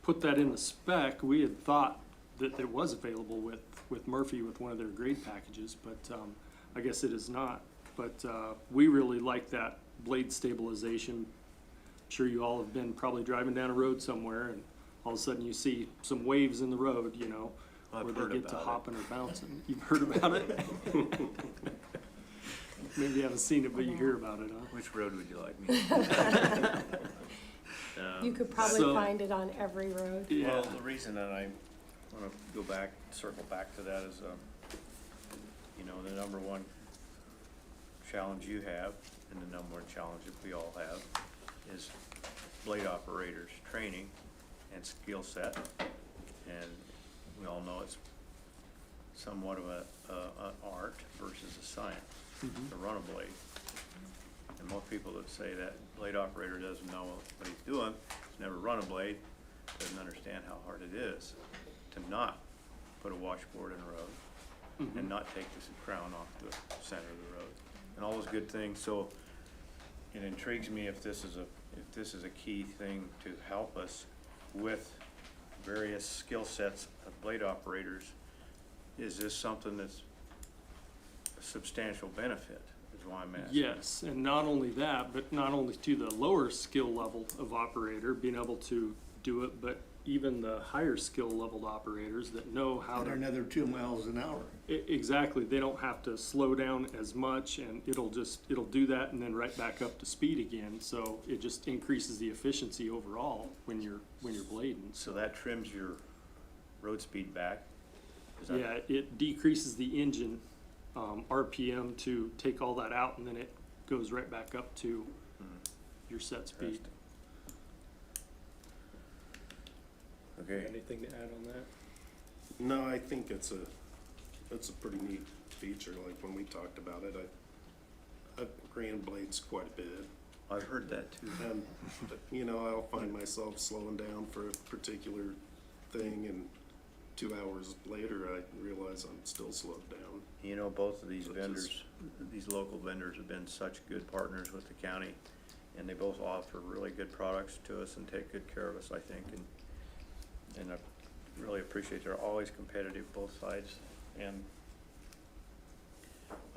L: put that in the spec, we had thought that it was available with Murphy with one of their grade packages, but I guess it is not. But we really like that blade stabilization. I'm sure you all have been probably driving down a road somewhere and all of a sudden you see some waves in the road, you know,
F: I've
L: where
F: heard
L: they get to
F: about it.
L: hopping or bouncing. You've heard about it? Maybe you haven't seen it, but you hear about it, huh?
F: Which road would you like me?
A: You could probably
L: So-
A: find it on every road.
L: Yeah.
F: Well, the reason that I wanna circle back to that is, the number one challenge you have, and the number one challenge that we all have, is blade operators training and skill set. And we all know it's somewhat of an art versus a science to run a blade. And most people that say that blade operator doesn't know what he's doing, has never run a blade, doesn't understand how hard it is to not put a washboard in a road and not take this crown off the center of the road and all those good things. So it intrigues me if this is a key thing to help us with various skill sets of blade operators. Is this something that's a substantial benefit, is why I'm asking?
L: Yes, and not only that, but not only to the lower skill level of operator being able to do it, but even the higher skill leveled operators that know how
E: At
L: to.
E: another 2 miles an hour.
L: Exactly, they don't have to slow down as much and it'll do that and then right back up to speed again. So it just increases the efficiency overall when you're blading.
F: So that trims your road speed back? Is that-
L: Yeah, it decreases the engine RPM to take all that out and then it goes right back up to your set speed.
F: Interesting. Okay,
L: Anything to add on that?
M: No, I think it's a pretty neat feature, like when we talked about it, I've ran blades quite a bit,
F: I've heard that too.
M: And, you know, I'll find myself slowing down for a particular thing, and 2 hours later, I realize I'm still slowed down.
F: You know, both of these
M: So
F: vendors, these local vendors have been such good partners with the county, and they both offer really good products to us and take good care of us, I think, and I really appreciate, they're always competitive, both sides, and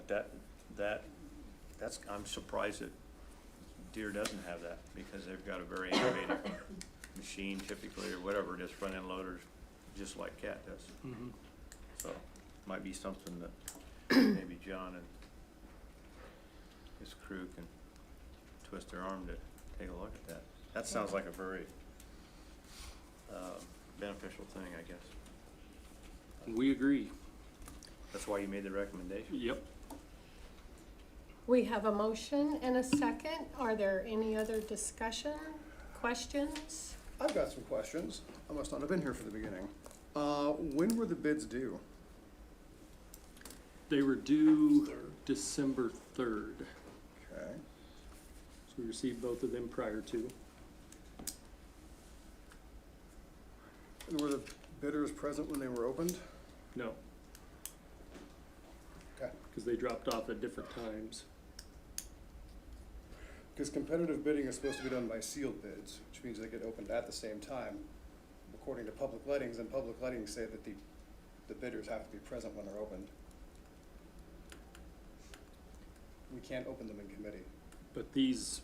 F: but that's, I'm surprised that Deere doesn't have that, because they've got a very innovative machine typically, or whatever it is, front end loaders, just like Cat does.
L: Mm-hmm.
F: So, might be something that maybe John and his crew can twist their arm to take a look at that. That sounds like a very beneficial thing, I guess.
L: We agree.
F: That's why you made the recommendation.
L: Yep.
A: We have a motion and a second. Are there any other discussion, questions?
O: I've got some questions. I must not have been here for the beginning. When were the bids due?
L: They were due December 3rd.
O: Okay.
L: So we received both of them prior to.
O: And were the bidders present when they were opened?
L: No,
O: Okay.
L: because they dropped off at different times.
O: Because competitive bidding is supposed to be done by sealed bids, which means they get opened at the same time, according to public lettings, and public lettings say that the bidders have to be present when they're opened. We can't open them in committee.
L: But this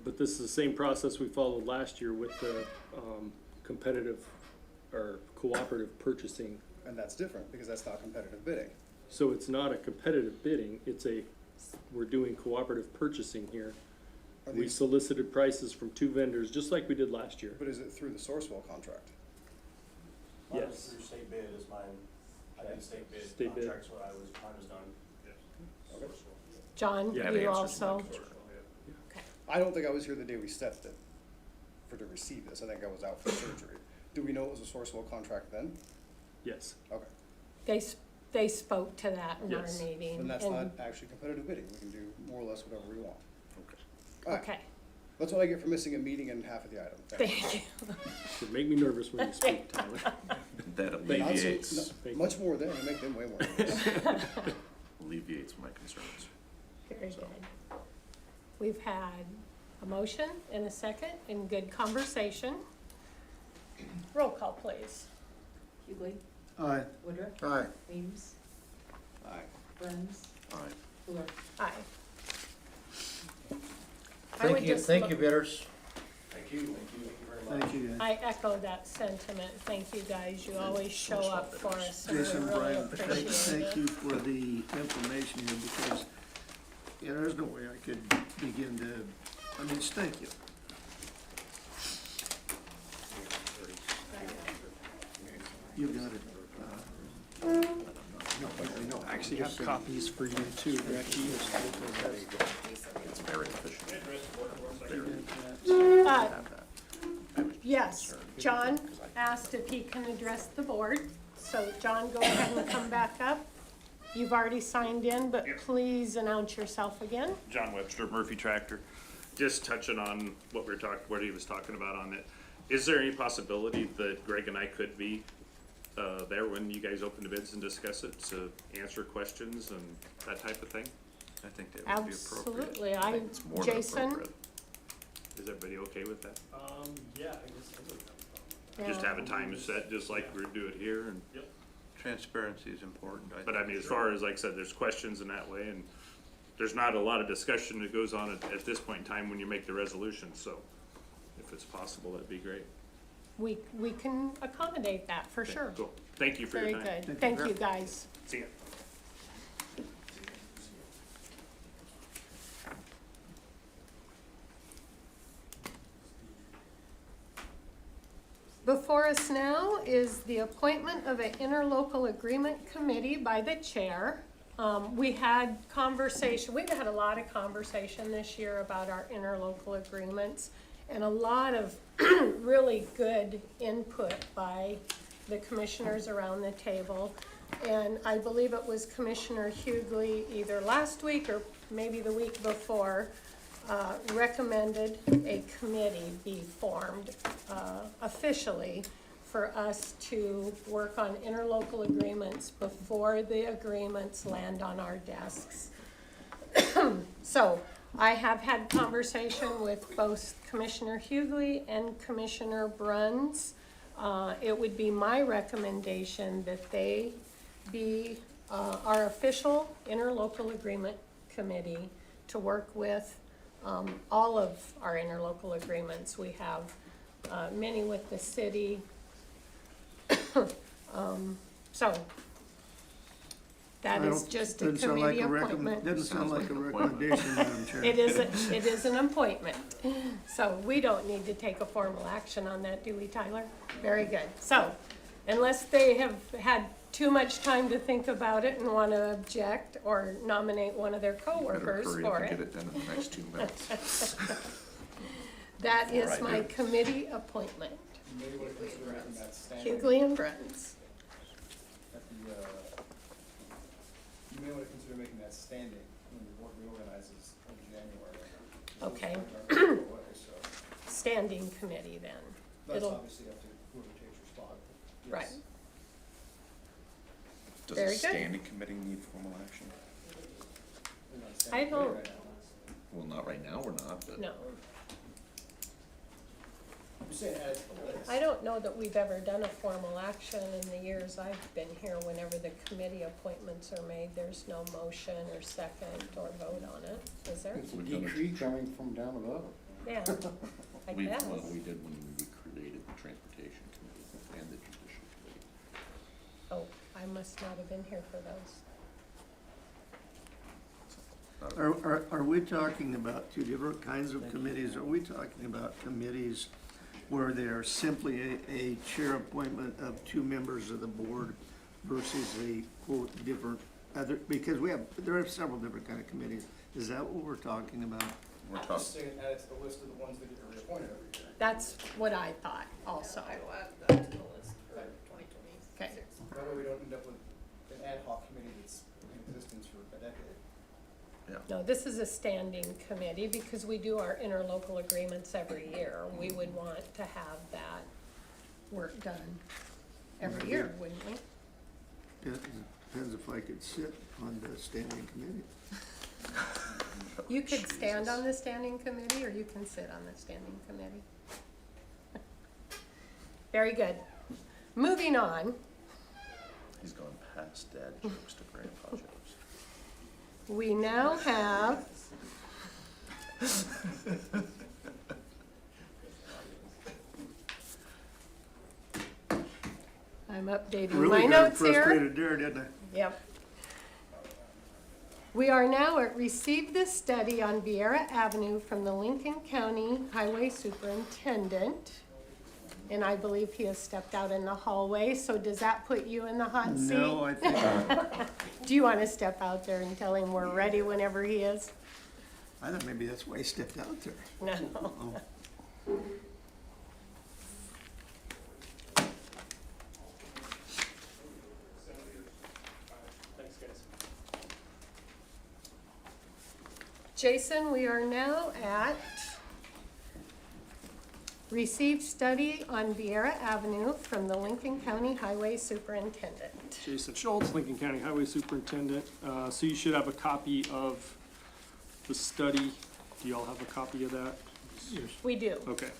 L: is the same process we followed last year with the competitive or cooperative purchasing.
O: And that's different, because that's not competitive bidding.
L: So it's not a competitive bidding, we're doing cooperative purchasing here.
O: Are
L: We
O: these,
L: solicited prices from 2 vendors, just like we did last year.
O: but is it through the Sourcewell contract?
L: Yes.
P: Mine was through state bid, is mine, I did state bid
L: State bid.
P: contracts, mine was done.
O: Okay.
A: John,
L: Yeah,
D: that
A: you
D: answers my
A: also?
D: concern.
O: I don't think I was here the day we set it to receive this. I think I was out for surgery. Do we know it was a Sourcewell contract then?
L: Yes.
O: Okay.
A: They spoke to that in our
L: Yes.
A: meeting.
O: Then that's
A: and-
O: not actually competitive bidding. We can do more or less whatever we want. All right.
A: Okay,
O: That's what I get for missing a meeting and half of the item. Thank you.
A: thank you.
L: It make me nervous when you speak, Tyler.
D: That
O: But not so-
D: alleviates,
O: no, much more than, and make them way more nervous.
D: alleviates my concerns.
A: Very good. We've had a motion and a second and good conversation. Roll call, please.
G: Hughley,
E: Aye.
G: Woodruff,
O: Aye.
G: Weems,
O: Aye.
G: Bruns,
D: Aye.
G: Fuller.
A: Aye. I would just
C: Thank
A: look-
C: you, bidders.
P: Thank you very much.
E: Thank you, guys.
A: I echo that sentiment. Thank you, guys. You always show up for us, and we
E: Jason,
A: really
E: Brian,
A: appreciate
E: thank you
A: it.
E: for the information here, because, yeah, there's no way I could begin to, thank you. You got it.
L: I actually have copies for you too, Becky.
D: It's very efficient.
A: Uh, Yes, John asked if he can address the board. So John, go ahead and come back up. You've already signed in, but
N: Yep.
A: please announce yourself again.
N: John Webster, Murphy Tractor. Just touching on what he was talking about on it. Is there any possibility that Greg and I could be there when you guys open the bids and discuss it, to answer questions and that type of thing?
D: I think that would be appropriate.
A: Absolutely.
D: It's more than
A: Jason?
D: appropriate.
N: Is everybody okay with that?
P: Yeah, I guess I would.
N: Just
A: Yeah.
N: have a time set, just like we do it here, and,
C: Transparency is important, I think.
N: but I mean, as far as, like I said, there's questions in that way, and there's not a lot of discussion that goes on at this point in time when you make the resolution, so if it's possible, that'd be great.
A: We can accommodate that for sure.
N: Cool. Thank you for
A: Very
N: your time.
A: good. Thank you, guys.
N: See ya.
A: Before us now is the appointment of an interlocal agreement committee by the chair. We've had a lot of conversation this year about our interlocal agreements, and a lot of really good input by the commissioners around the table. And I believe it was Commissioner Hughley either last week or maybe the week before recommended a committee be formed officially for us to work on interlocal agreements before the agreements land on our desks. So I have had conversation with both Commissioner Hughley and Commissioner Bruns. It would be my recommendation that they be our official interlocal agreement committee to work with all of our interlocal agreements. We have many with the city. So that is just a committee appointment.
E: Doesn't sound like a recommendation, Madam Chair.
A: It is an appointment. So we don't need to take a formal action on that, do we, Tyler? Very good. So unless they have had too much time to think about it and want to object or nominate one of their coworkers
D: Better hurry
A: for
D: up and
A: it.
D: get it done in the next 2 minutes.
A: That
D: Before I
A: is my
D: do.
A: committee appointment.
O: You may want to consider making that standing.
A: Hughley and Bruns.
O: At the, you may want to consider making that standing when the board reorganizes in January.
A: Okay.
O: So
A: Standing committee then.
O: that's
A: It'll,
O: obviously up to whoever takes your spot. Yes.
A: right.
D: Does
A: Very
D: a
A: good.
D: standing committee need formal action?
O: We're not
A: I
O: standing
A: don't-
O: right now.
D: Well, not right now, we're not, but.
A: No.
O: I'm saying add it to the list.
A: I don't know that we've ever done a formal action in the years I've been here. Whenever the committee appointments are made, there's no motion or second or vote on it, is there?
C: It's a
D: We've done it.
C: decree coming from down above.
A: Yeah, I
D: We,
A: guess.
D: well, we did when we created the transportation committee and the judicial committee.
A: Oh, I must not have been here for those.
E: Are we talking about two different kinds of committees? Are we talking about committees where they are simply a chair appointment of two members of the board versus a quote different other, because there are several different kind of committees. Is that what we're talking about?
D: We're
O: Just
D: talking,
O: saying add it to the list of the ones that get reappointed every year.
A: That's what I thought also.
B: I will add that to the list for 2026.
A: Okay.
O: That way we don't end up with an ad hoc committee that's in existence for a decade.
A: No, this is a standing committee because we do our interlocal agreements every year. We would want to have that work done every year, wouldn't we?
E: It depends if I could sit on the standing committee.
A: You could stand on the standing committee or you can sit on the standing committee. Very good. Moving on,
D: he's gone past dad jokes to grandpa jokes.
A: we now have I'm updating my
E: Really got
A: notes here.
E: frustrated there, didn't I?
A: Yep. We are now at receive this study on Vieira Avenue from the Lincoln County Highway Superintendent. And I believe he has stepped out in the hallway, so does that put you in the hot seat?
E: No, I think,
A: Do you want to step out there and tell him we're ready whenever he is?
E: I thought maybe that's why he stepped out there.
A: No.
E: Oh.
L: Thanks, guys.
A: Jason, we are now at receive study on Vieira Avenue from the Lincoln County Highway Superintendent.
L: Jason Schultz, Lincoln County Highway Superintendent. So you should have a copy of the study. Do you all have a copy of that?
E: Yes.
A: We do.
L: Okay.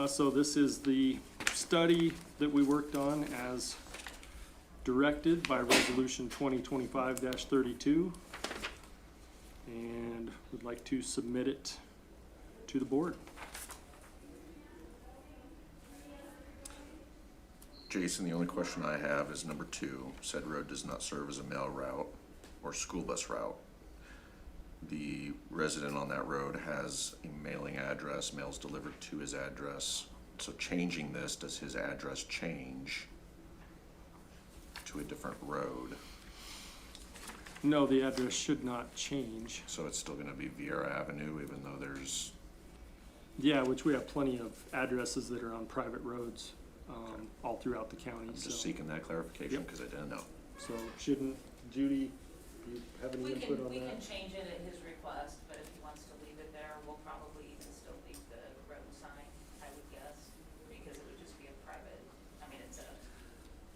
L: So this is the study that we worked on as directed by Resolution 2025-32. And would like to submit it to the board.
D: Jason, the only question I have is number 2, said road does not serve as a mail route or school bus route. The resident on that road has a mailing address, mail's delivered to his address. So changing this, does his address change to a different road?
L: No, the address should not change.
D: So it's still gonna be Vieira Avenue, even though there's,
L: Yeah, which we have plenty of addresses that are on private roads, all throughout the county,
D: I'm
L: so.
D: just seeking that clarification, cause I didn't know.
L: So shouldn't, Judy, you have any
K: We
L: input
K: can,
L: on
K: we
L: that?
K: can change it at his request, but if you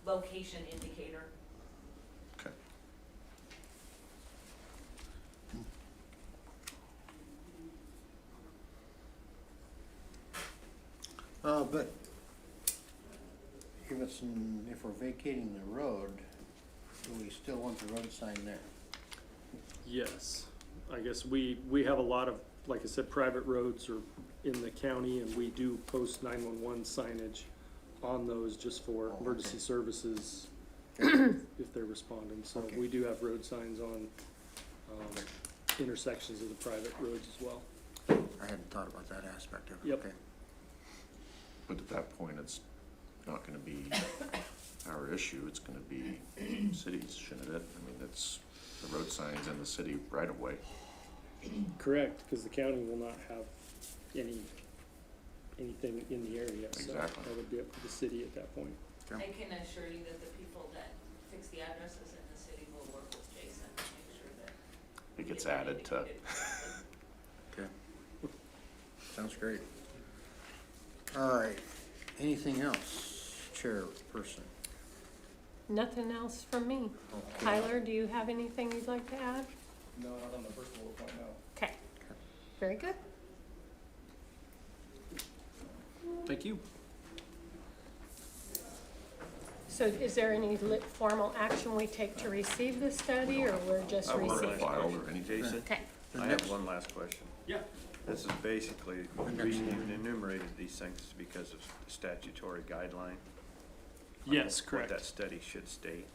G: location indicator.
D: Okay.
C: But if we're vacating the road, do we still want the road sign there?
L: Yes, I guess we have a lot of, like I said, private roads are in the county, and we do post 911 signage on those just for emergency services if they're responding. So
C: Okay.
L: we do have road signs on intersections of the private roads as well.
C: I hadn't thought about that aspect of it.
L: Yep.
C: Okay.
D: But at that point, it's not gonna be our issue, it's gonna be cities, shouldn't it? I mean, that's the road signs in the city right of way.
L: Correct, because the county will not have anything in the area, so
D: Exactly.
L: that would be up to the city at that point.
G: I can assure you that the people that fix the addresses in the city will work with Jason to make sure that.
D: It gets
G: get
D: added to,
G: indicated.
C: Okay. Sounds great. All right, anything else, chairperson?
A: Nothing else from me.
C: Okay.
A: Tyler, do you have anything you'd like to add?
O: No, not on the first bullet point, no.
A: Okay, very good.
L: Thank you.
A: So is there any formal action we take to receive the study, or we're just
D: I won't
A: receiving?
D: file or anything.
F: Jason,
A: Okay,
C: The
F: I
C: next-
F: have one last question.
L: Yeah.
F: This is basically, the reason you enumerated these things is because of statutory guideline. on
L: Yes,
F: What
L: correct.
F: that study should state.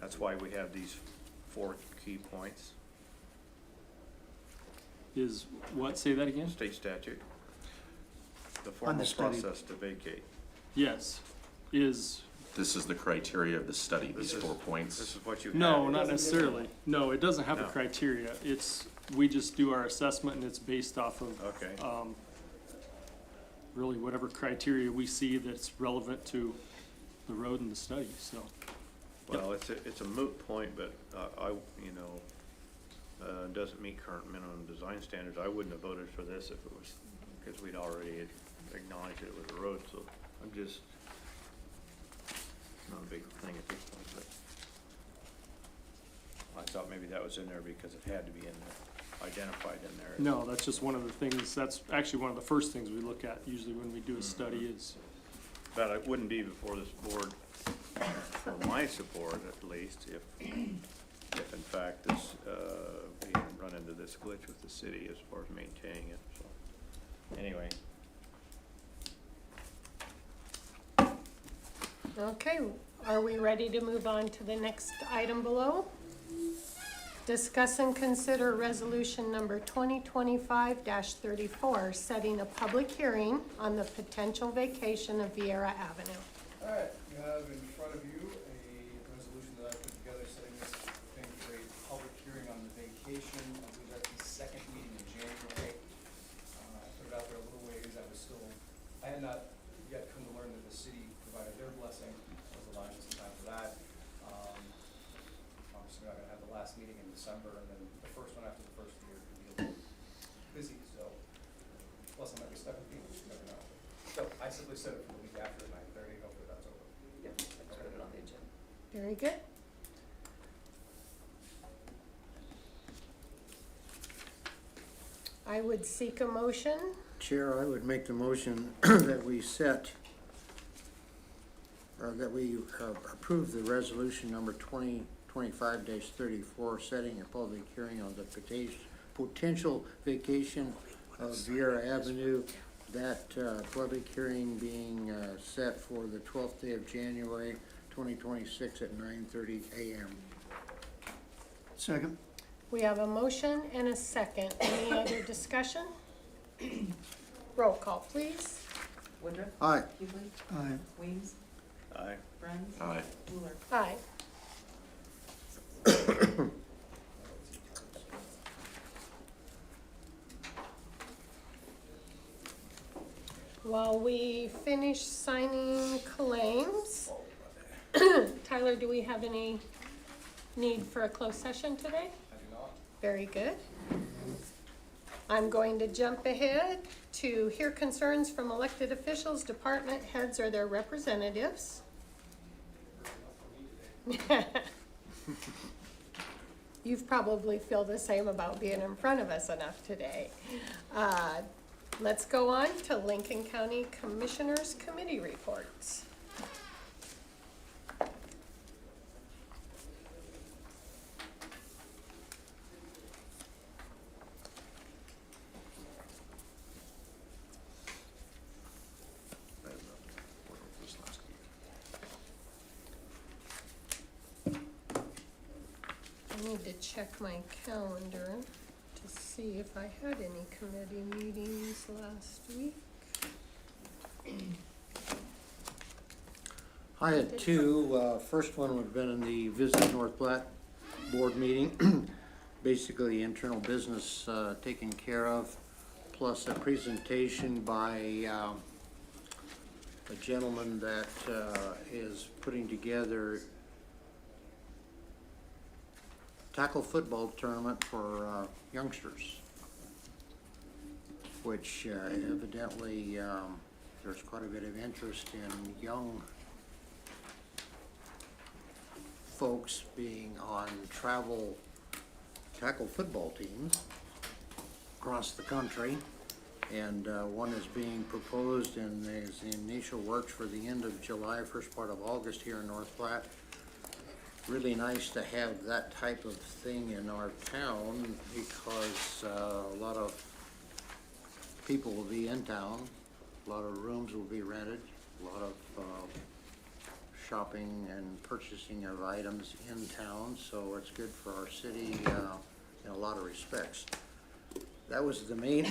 F: That's why we have these 4 key points,
L: Is what, say that again?
F: state statute. The
E: On
F: formal
E: the study.
F: process to vacate.
L: Yes, is,
D: This is the criteria of the study, these
F: This is-
D: 4
F: This
D: points.
F: is what you have.
L: no, not necessarily. No, it doesn't have a
F: No.
L: criteria. We just do our assessment, and it's based off of
F: Okay,
L: really whatever criteria we see that's relevant to the road and the study, so.
F: well, it's a moot point, but doesn't meet current minimum design standards. I wouldn't have voted for this if it was, because we'd already acknowledged it was a road, so I'm just, not a big thing at this point, but I thought maybe that was in there because it had to be in there, identified in there.
L: No, that's just one of the things, that's actually one of the first things we look at usually when we do a study is,
F: But it wouldn't be before this board, for my support at least, if in fact this, we run into this glitch with the city as far as maintaining it, so. Anyway,
A: okay, are we ready to move on to the next item below? Discuss and consider resolution number 2025-34, setting a public hearing on the potential vacation of Vieira Avenue.
O: All right, you have in front of you a resolution that I put together setting this thing for a public hearing on the vacation. I believe that's the second meeting in January. I put it out there a little ways, I had not yet come to learn that the city provided their blessing. I was allowed some time for that. Obviously, we're not gonna have the last meeting in December, and then the first one after the first of the year can be a little busy, so. Plus, I might be stuck with people, you never know. So I simply set it for the week after 9:30, hopefully that's over.
G: Yep, I put it on the agenda.
A: Very good. I would seek a motion.
C: Chair, I would make the motion that we set, or that we approve the resolution number 2025-34, setting a public hearing on the potential vacation of Vieira Avenue. That public hearing being set for the 12th day of January, 2026 at 9:30 a.m.
E: Second?
A: We have a motion and a second. Any other discussion? Roll call, please.
G: Woodruff.
C: Aye.
G: Hughley.
E: Aye.
G: Weems.
F: aye.
G: Bruns.
D: Aye.
G: Wheeler.
A: Aye. While we finish signing claims, Tyler, do we have any need for a closed session today?
O: I do not.
A: Very good. I'm going to jump ahead to hear concerns from elected officials, department heads, or their representatives. You've probably feel the same about being in front of us enough today. Let's go on to Lincoln County Commissioners Committee reports.
D: I have nothing to report over this last week.
A: I need to check my calendar to see if I had any committee meetings last week.
C: I had two. First one would have been in the Visit North Platte Board meeting. Basically, internal business taken care of, plus a presentation by a gentleman that is putting together tackle football tournament for youngsters, which evidently there's quite a bit of interest in young folks being on travel tackle football teams across the country. And one is being proposed and is in initial works for the end of July, first part of August here in North Platte. Really nice to have that type of thing in our town because a lot of people will be in town, a lot of rooms will be rented, a lot of shopping and purchasing of items in town, so it's good for our city in a lot of respects. That was the main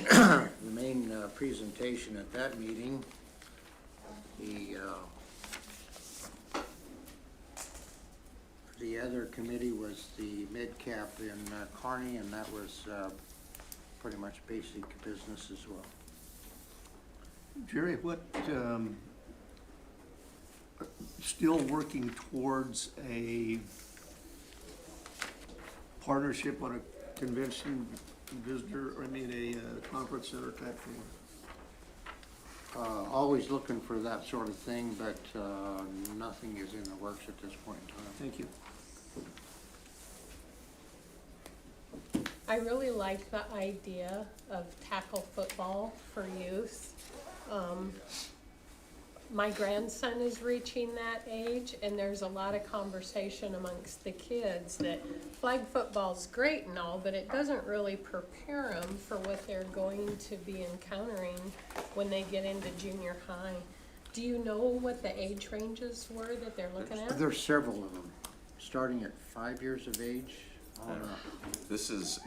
C: presentation at that meeting. The other committee was the MidCap in Kearney, and that was pretty much basic business as well.
E: Jerry, what, still working towards a partnership on a convention visitor, a conference center type thing?
C: Always looking for that sort of thing, but nothing is in the works at this point in time.
E: Thank you.
A: I really like the idea of tackle football for youth. My grandson is reaching that age, and there's a lot of conversation amongst the kids that flag football's great and all, but it doesn't really prepare them for what they're going to be encountering when they get into junior high. Do you know what the age ranges were that they're looking at?
C: There's several of them, starting at 5 years of age.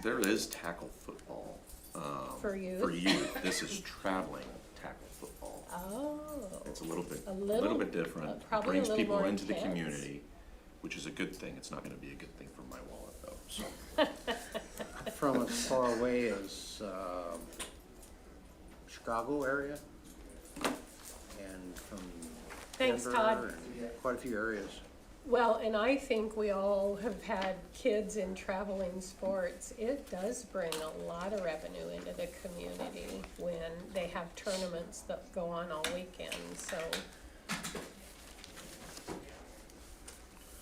D: There is tackle football.
A: For youth?
D: For youth, this is traveling tackle football.
A: Oh.
D: It's a little bit
A: little-
D: different.
A: probably a
D: Brings
A: little
D: people
A: more
D: into the
A: intense.
D: community, which is a good thing. It's not gonna be a good thing for my wallet though, so.
C: From as far away as Chicago area, and from
A: Thanks,
C: Denver,
A: Todd.
C: and quite a few areas.
A: Well, and I think we all have had kids in traveling sports. It does bring a lot of revenue into the community when they have tournaments that go on all weekend, so.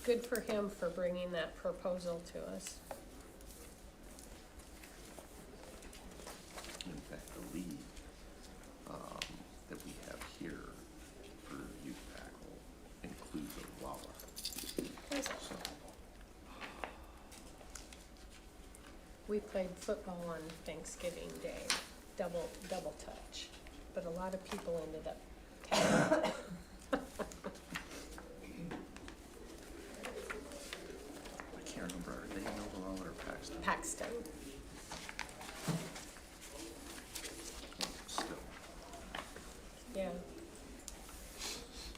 A: Good for him for bringing that proposal to us.
D: In fact, the league that we have here for youth tackle includes a Wawa. So,
A: We played football on Thanksgiving Day, double touch, but a lot of people ended up tackling.
D: I can't remember, are they in Oklahoma or Paxton?
A: Paxton.
D: Still.
A: Yeah.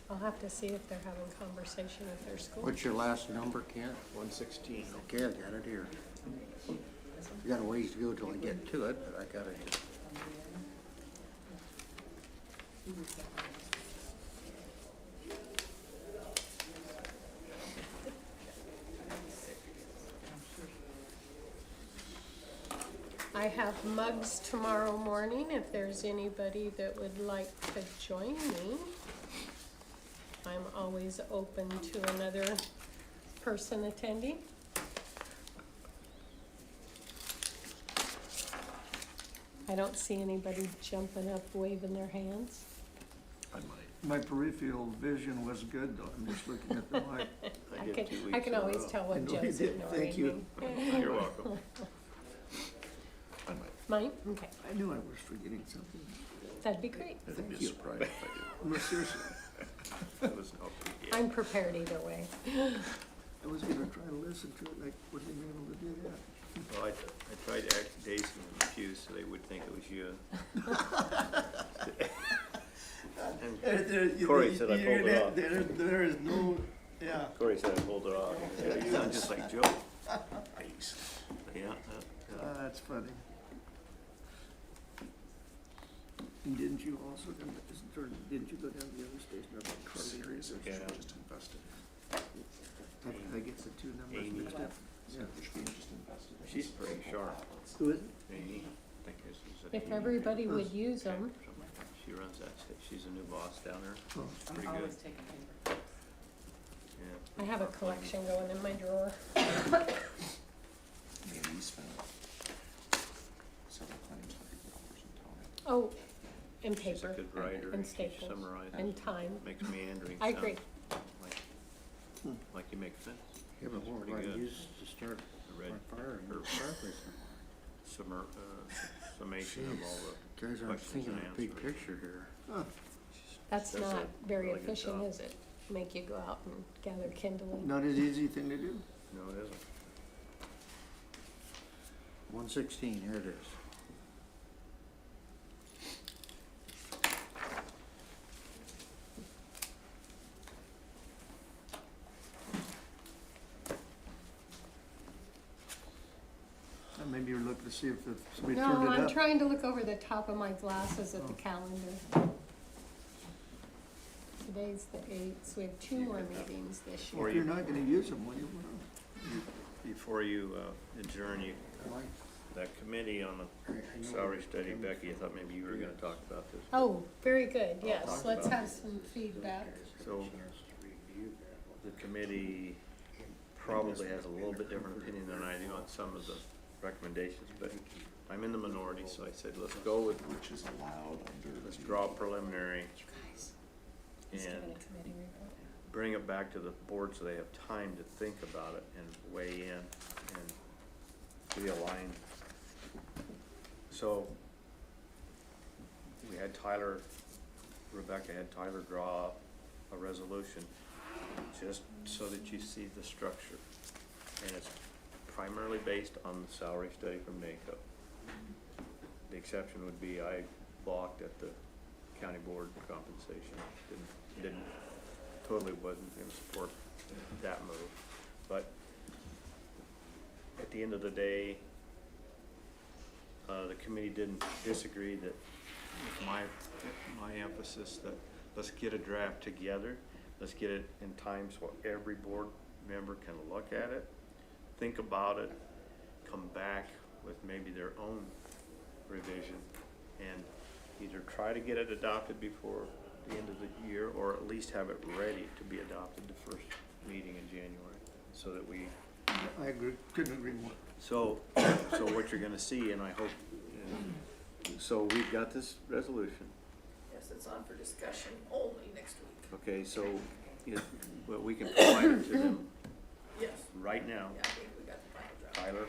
A: I'll have to see if they're having conversation with their school.
C: What's your last number, Kent?
L: 116.
C: Okay, I got it here. You got a ways to go till I get to it, but I got it here.
A: I have mugs tomorrow morning if there's anybody that would like to join me. I'm always open to another person attending? I don't see anybody jumping up, waving their hands.
D: I might.
E: My peripheral vision was good though, I'm just looking at the mic.
A: I can always tell
E: I
A: when
E: know you
A: Joe's
E: did.
A: ignoring
E: Thank you.
A: me.
F: You're welcome.
D: I might.
A: Mine? Okay,
E: I knew I was forgetting something.
A: that'd be great.
D: It'd be a
E: you.
D: surprise if I
E: No, seriously,
F: It was no big deal.
A: I'm prepared either way.
E: I was gonna try to listen to it, and I wasn't able to do that.
F: Well, I tried to act dazed and confused so they would think it was you. And Corey said I pulled it off.
E: There is no, yeah.
F: Corey said I pulled it off. He said, "You sound just like Joe." Yeah,
E: That's funny. And didn't you also, didn't you go down to the other station about Carly?
D: Serious,
F: Yeah.
D: just invested.
E: I get the two numbers
F: Amy.
E: mixed up. Yeah.
D: Just invested.
F: she's pretty sharp.
E: Who is it?
F: Amy, I think this is a
A: If
F: Amy
A: everybody
F: or
A: would use them,
F: something like that. She runs that she's a new boss down there.
E: Oh.
F: It's pretty good. Yeah.
A: I have a collection going in my drawer.
D: Maybe he spent several times $100 in time.
A: Oh, and
F: She's
A: paper,
F: a good writer.
A: and
F: She
A: staples,
F: summarizes.
A: and time.
F: Makes meandering
A: I
F: sound
A: agree.
F: like you make sense.
C: Yeah, but what
F: Pretty
C: would I
F: good.
C: use to start
F: The red,
C: my fire and
F: her
C: fireplace?
F: summation of all the
C: Guys aren't
F: questions
C: thinking
F: and
C: of the big
F: answers.
C: picture here.
E: Huh.
A: That's
F: Does
A: not
F: a
A: very
F: really good
A: efficient,
F: job.
A: is it? Make you go out and gather kindling.
E: Not an easy thing to do.
F: No, it isn't.
C: 116, here it is.
E: Maybe you're looking to see if somebody
A: No,
E: turned it
A: I'm
E: up.
A: trying to look over the top of my glasses at the
E: Oh.
A: calendar. Today's the 8th, so we have 2 more meetings this
F: Or
E: If
A: year.
E: you're not gonna use them, what do you want?
F: Before you adjourn, that committee on the salary study, Becky, I thought maybe you were gonna talk about this.
A: Oh, very good,
F: I'll
A: yes,
F: talk
A: let's
F: about
A: have some feedback.
F: So, the committee probably has a little bit different opinion than I do on some of the recommendations, but I'm in the minority, so I said, let's go with,
D: Which is allowed under.
F: let's draw preliminary
A: He's
F: and
A: giving a committee report.
F: bring it back to the board so they have time to think about it and weigh in and realign. So, we had Rebecca had Tyler draw up a resolution just so that you see the structure. And it's primarily based on the salary study from NACO. The exception would be I balked at the county board compensation, totally wasn't gonna support that move. But at the end of the day, the committee didn't disagree that with my emphasis that let's get a draft together, let's get it in time so every board member can look at it, think about it, come back with maybe their own revision, and either try to get it adopted before the end of the year, or at least have it ready to be adopted the first meeting in January, so that we,
E: I agree, couldn't agree more.
F: so what you're gonna see, and I hope, so we've got this resolution,
B: Yes, it's on for discussion only next week.
F: okay, so, well, we can provide it to them
B: Yes,
F: right now.
B: yeah, I think we got the final draft.
F: Tyler,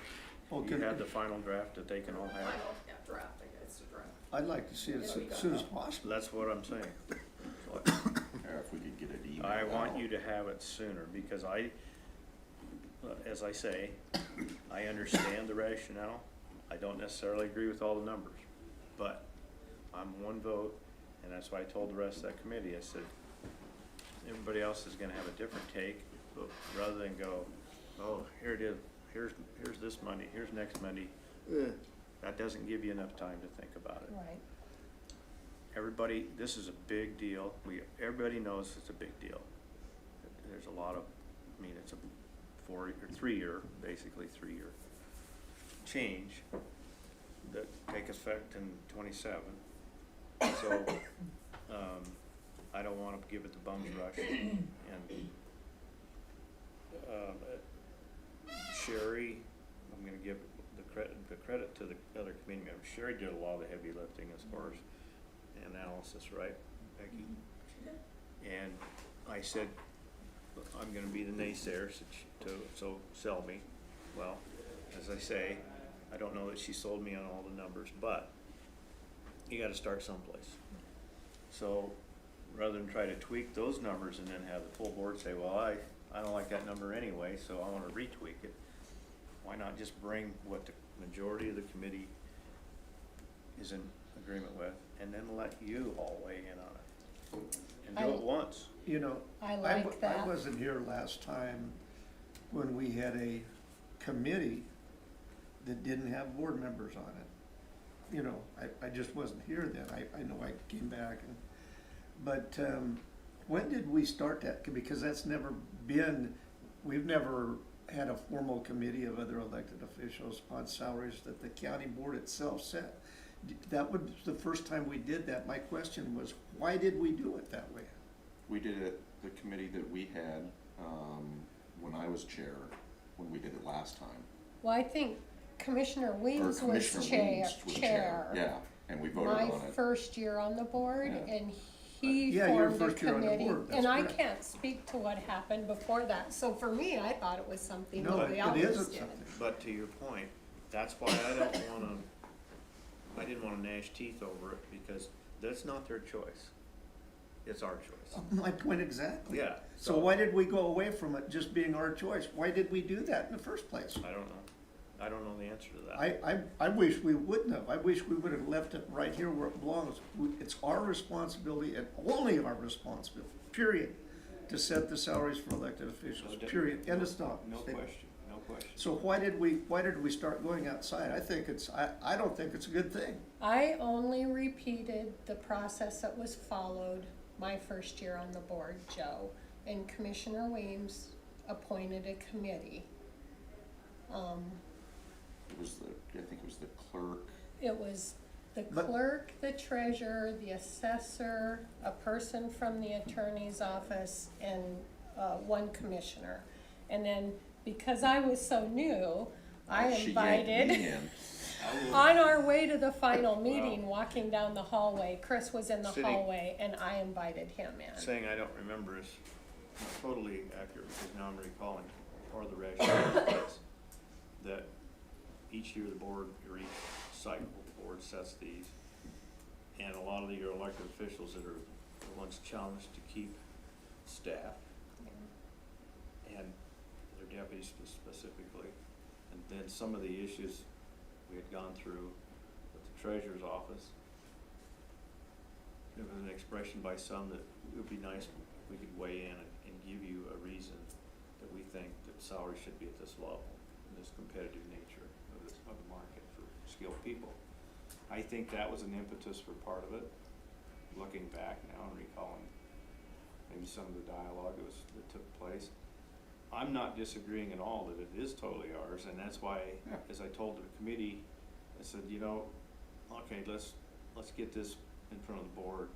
E: Okay.
F: you have the final draft that they can all have?
B: Final, yeah, draft, I guess, it's a draft.
E: I'd like to see it as soon as possible.
F: That's what I'm saying.
D: Or if we could get it emailed
F: I want
D: out.
F: you to have it sooner, because as I say, I understand the rationale. I don't necessarily agree with all the numbers, but I'm one vote, and that's why I told the rest of that committee, I said, everybody else is gonna have a different take, but rather than go, oh, here it is, here's this Monday, here's next Monday, that doesn't give you enough time to think about it.
A: Right.
F: Everybody, this is a big deal. Everybody knows it's a big deal. There's a lot of, I mean, it's a 3-year, basically 3-year change that take effect in 27. So, I don't wanna give it the bum's rush and Sherry, I'm gonna give the credit to the other committee members. Sherry did a lot of the heavy lifting as far as analysis, right, Becky?
B: She did.
F: And I said, I'm gonna be the naysayer so sell me. Well, as I say, I don't know that she sold me on all the numbers, but you gotta start someplace. So rather than try to tweak those numbers and then have the full board say, well, I don't like that number anyway, so I wanna retweak it. Why not just bring what the majority of the committee is in agreement with, and then let you all weigh in on it? And do it once.
E: You know,
A: I like that.
E: I wasn't here last time when we had a committee that didn't have board members on it. You know, I just wasn't here then. I know I came back and, but, when did we start that? Because that's never been, we've never had a formal committee of other elected officials on salaries that the county board itself set. That was the first time we did that. My question was, why did we do it that way?
D: We did it, the committee that we had, when I was chair, when we did it last time.
A: Well, I think Commissioner
D: Or
A: Weems was
D: Commissioner
A: chair.
D: Weems was chair, yeah, and we voted
A: My
D: on it.
A: first year on the board,
D: Yeah.
A: and he
E: Yeah, your
A: formed a
E: first year on the
A: committee,
E: board, that's
A: and I
E: correct.
A: can't speak to what happened before that. So for me, I thought it was something
E: No,
A: that we
E: it
A: always
E: isn't
A: did.
E: something.
F: But to your point, that's why I didn't wanna gnash teeth over it, because that's not their choice. It's our choice.
E: My point exactly.
F: Yeah.
E: So why did we go away from it just being our choice? Why did we do that in the first place?
F: I don't know. I don't know the answer to that.
E: I wish we wouldn't have. I wish we would have left it right here where it belongs. It's our responsibility and only our responsibility, period, to set the salaries for elected officials, period. End of stop.
F: No question, no question.
E: So why did we start going outside? I don't think it's a good thing.
A: I only repeated the process that was followed my first year on the board, Joe, and Commissioner Weems appointed a committee.
D: I think it was the clerk.
A: It was the
E: But-
A: clerk, the treasurer, the assessor, a person from the attorney's office, and one commissioner. And then, because I was so new, I
D: She yanked me
A: invited,
D: in.
A: on our way to the final meeting, walking down the hallway, Chris was in the
F: Sitting-
A: hallway, and I invited him in.
F: Saying I don't remember is not totally accurate, because now I'm recalling, or the rationale is that each year the board, or each cycle, the board sets these, and a lot of your elected officials that are the ones challenged to keep staff, and their deputies specifically, and then some of the issues we had gone through with the treasurer's office, there was an expression by some that it would be nice if we could weigh in and give you a reason that we think that salary should be at this level, in this competitive nature of the market for skilled people. I think that was an impetus for part of it, looking back now and recalling maybe some of the dialogue that took place. I'm not disagreeing at all that it is totally ours, and that's why, as I told the committee, I said, okay, let's get this in front of the board,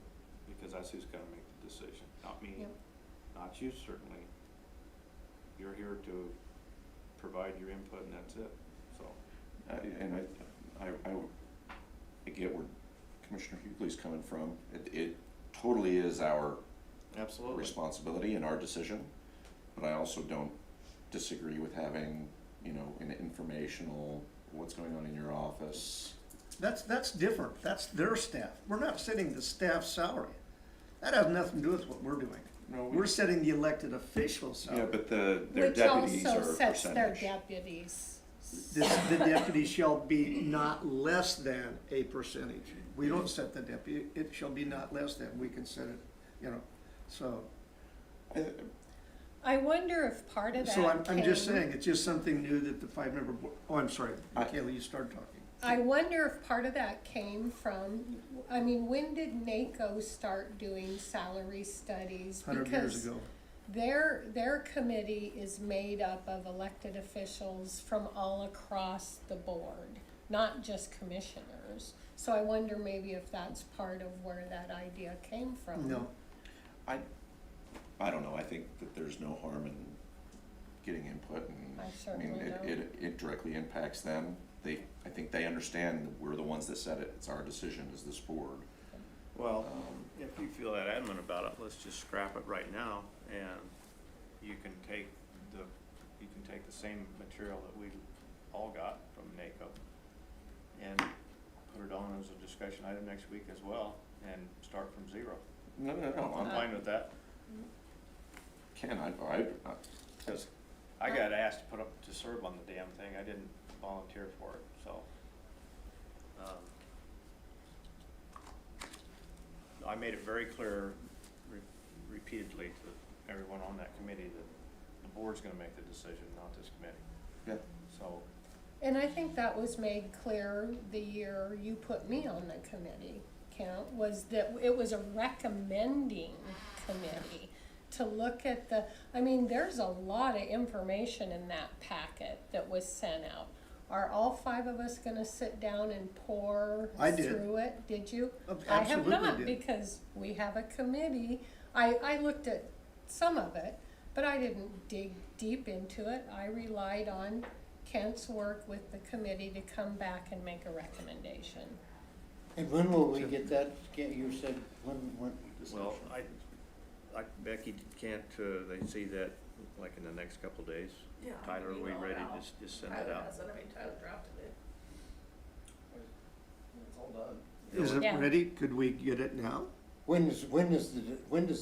F: because that's who's gonna make the decision, not me,
A: Yep.
F: not you certainly. You're here to provide your input and that's it, so.
D: I get where Commissioner Hughley's coming from. It totally is our
F: Absolutely.
D: responsibility and our decision, but I also don't disagree with having, an informational, what's going on in your office.
E: That's different. That's their staff. We're not setting the staff's salary. That has nothing to do with what we're doing.
D: No,
E: We're setting the elected officials' salary.
D: Yeah, but their deputies are
A: Which
D: a
A: also sets their
D: percentage.
A: deputies.
E: The deputy shall be not less than a percentage. We don't set the deputy, it shall be not less than, we can set it, so.
A: I wonder if part of that
E: So I'm just
A: came-
E: saying, it's just something new that the five-member board, I'm sorry, Michaela, you started talking.
A: I wonder if part of that came from, when did NACO start doing salary studies?
E: 100 years ago.
A: Their committee is made up of elected officials from all across the board, not just commissioners. So I wonder maybe if that's part of where that idea came from.
E: No,
D: I don't know, I think that there's no harm in getting input and,
A: I
D: I mean,
A: certainly know.
D: it directly impacts them. I think they understand we're the ones that said it, it's our decision as this board.
F: Well, if you feel that adamant about it, let's just scrap it right now, and you can take the same material that we all got from NACO and put it on as a discussion item next week as well, and start from zero.
D: No,
F: I'm fine with that,
D: Ken,
F: because I got asked to put up, to serve on the damn thing, I didn't volunteer for it, so. I made it very clear repeatedly to everyone on that committee that the board's gonna make the decision, not this committee.
D: Yeah.
F: So,
A: And I think that was made clear the year you put me on the committee, Kent, was that it was a recommending committee to look at I mean, there's a lot of information in that packet that was sent out. Are all 5 of us gonna sit down and pour
E: I did.
A: through it? Did you?
E: Absolutely
A: I have not,
E: did.
A: because we have a committee. I looked at some of it, but I didn't dig deep into it. I relied on Kent's work with the committee to come back and make a recommendation.
C: And when will we get that? You said when?
F: well, Becky can't, they see that like in the next couple days.
B: Yeah,
F: Tyler, are we
B: email it
F: ready
B: out.
F: to just send it
B: Tyler
F: out?
B: has it, I mean, Tyler drafted it.
O: It's all done.
E: Is it
A: Yeah.
E: ready? Could we get it now?
C: When does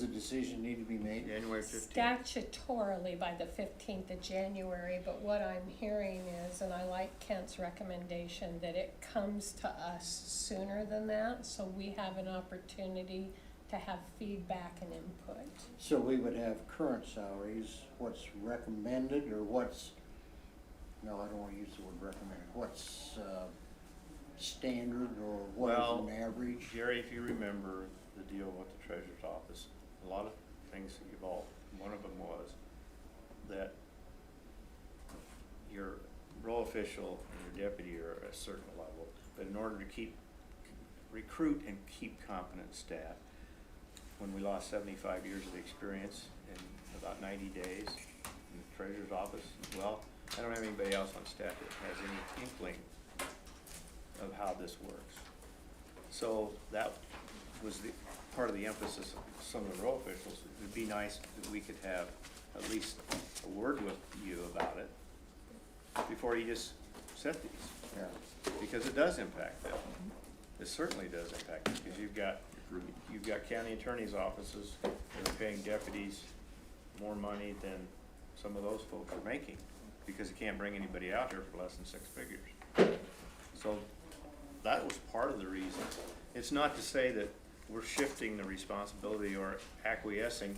C: the decision need to be made?
F: January 15th.
A: Statutorily by the 15th of January, but what I'm hearing is, and I like Kent's recommendation, that it comes to us sooner than that, so we have an opportunity to have feedback and input.
C: So we would have current salaries, what's recommended, or what's, no, I don't wanna use the word recommended, what's, standard, or what
F: Well,
C: is an average?
F: Jerry, if you remember the deal with the treasurer's office, a lot of things evolved. One of them was that your role official and your deputy are at a certain level, but in order to recruit and keep competent staff, when we lost 75 years of experience in about 90 days in the treasurer's office, well, I don't have anybody else on staff that has any inkling of how this works. So that was the part of the emphasis of some of the row officials. It would be nice that we could have at least a word with you about it before you just set these.
C: Yeah.
F: Because it does impact them. It certainly does impact them, because you've got county attorney's offices that are paying deputies more money than some of those folks are making, because you can't bring anybody out here for less than 6 figures. So that was part of the reason. It's not to say that we're shifting the responsibility or acquiescing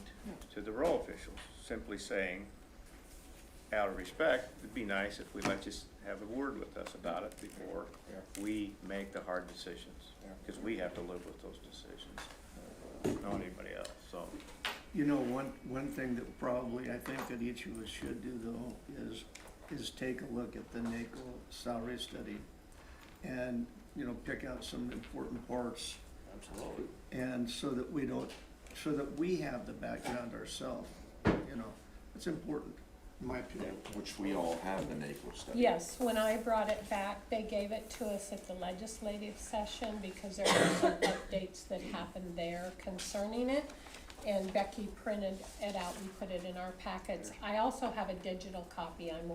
F: to the row officials, simply saying, out of respect, it'd be nice if we let you have a word with us about it before we make the hard decisions, because we have to live with those decisions, not anybody else, so.
E: You know, one thing that probably I think that each of us should do though is take a look at the NACO salary study and, you know, pick out some important parts.
F: Absolutely.
E: And so that we have the background ourselves, you know, it's important, in my opinion.
D: Which we all have the NACO study.
A: Yes, when I brought it back, they gave it to us at the legislative session because there were some updates that happened there concerning it. And Becky printed it out and put it in our packets. I also have a digital copy I'm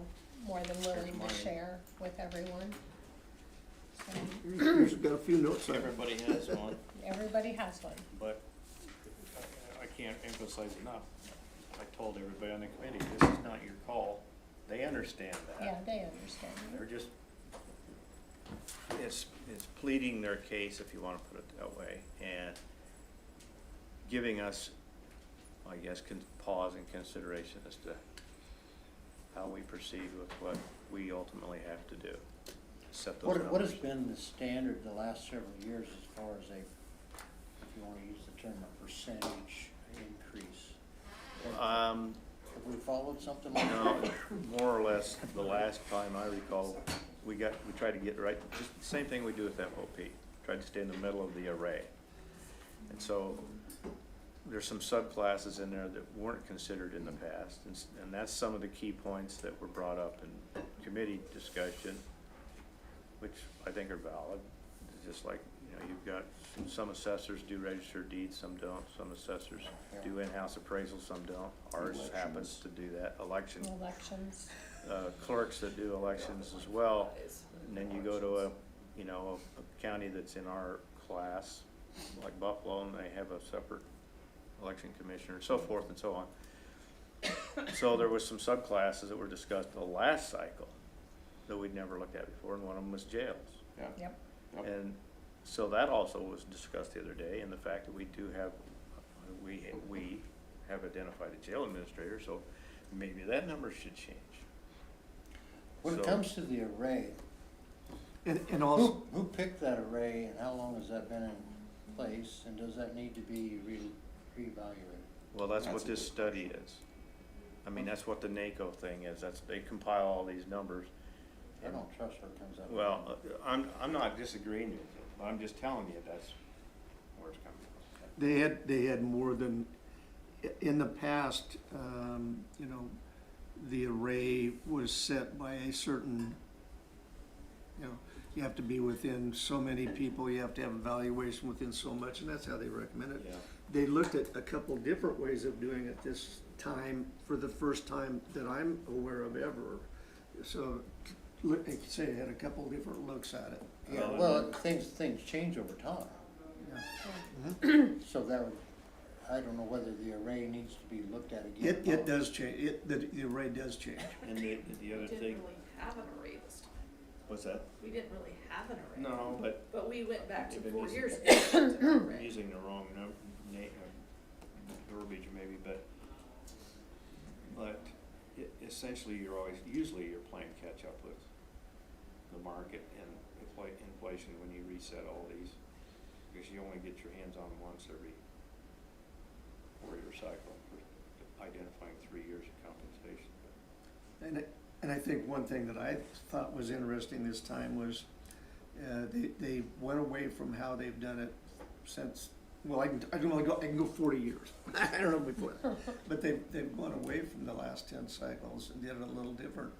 A: more than willing to share with everyone. So,
E: Here's got a few notes on it.
F: Everybody has one,
A: everybody has one.
F: but I can't emphasize enough. I told everybody on the committee, this is not your call. They understand that.
A: Yeah, they understand.
F: They're just, it's pleading their case, if you wanna put it that way, and giving us, I guess, pause and consideration as to how we proceed with what we ultimately have to do. Set those
C: What has
F: numbers.
C: been the standard the last several years as far as if you wanna use the term, a percentage increase? Have we followed something like
F: No,
C: that?
F: more or less, the last time I recall, we tried to get right, just the same thing we do with FOP, tried to stay in the middle of the array. And so, there's some subclasses in there that weren't considered in the past, and that's some of the key points that were brought up in committee discussion, which I think are valid. It's just like, you know, you've got some assessors do register deeds, some don't. Some assessors do in-house appraisal, some don't. Ours happens to do that. Elections, clerks that do elections as well. And then you go to a county that's in our class, like Buffalo, and they have a separate election commissioner, and so forth and so on. So there was some subclasses that were discussed the last cycle that we'd never looked at before, and one of them was jails.
C: Yeah.
A: Yep.
F: And so that also was discussed the other day, and the fact that we have identified a jail administrator, so maybe that number should change.
C: When it
F: So-
C: comes to the array,
E: And also,
C: who picked that array and how long has that been in place, and does that need to be reevaluated?
F: Well, that's what this study is. I mean, that's what the NACO thing is. They compile all these numbers.
C: I don't trust what comes up.
F: Well, I'm not disagreeing with you. I'm just telling you that's where it's coming from.
E: they had more than, in the past, you know, the array was set by a certain, you know, you have to be within so many people, you have to have evaluation within so much, and that's how they recommend it.
F: Yeah.
E: They looked at a couple different ways of doing it this time, for the first time that I'm aware of ever. So, look, like you say, they had a couple different looks at it.
C: Yeah, well, things change over time. So that would, I don't know whether the array needs to be looked at again.
E: It does change, the array does change.
F: And the other
B: We didn't
F: thing,
B: really have an array this time.
F: what's that?
B: We didn't really have an array.
F: No, but
B: But we went back to
F: You've been
B: 4
F: using-
B: years ago. with an
F: I'm
B: array.
F: using the wrong verbiage maybe, but essentially usually you're playing catch up with the market and inflation when you reset all these, because you only get your hands on them once every 4-year cycle for identifying 3 years of compensation.
E: And I think one thing that I thought was interesting this time was, they went away from how they've done it since, well, I can go 40 years. I don't know before that. But they've gone away from the last 10 cycles and did it a little different.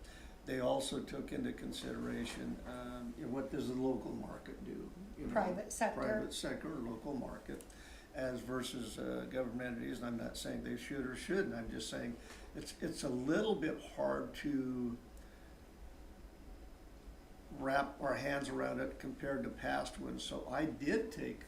E: They also took into consideration, you know, what does the local market do? You know,
A: Private sector.
E: Private sector or local market, as versus government entities. And I'm not saying they should or shouldn't. I'm just saying it's a little bit hard to wrap our hands around it compared to past ones. So I did take,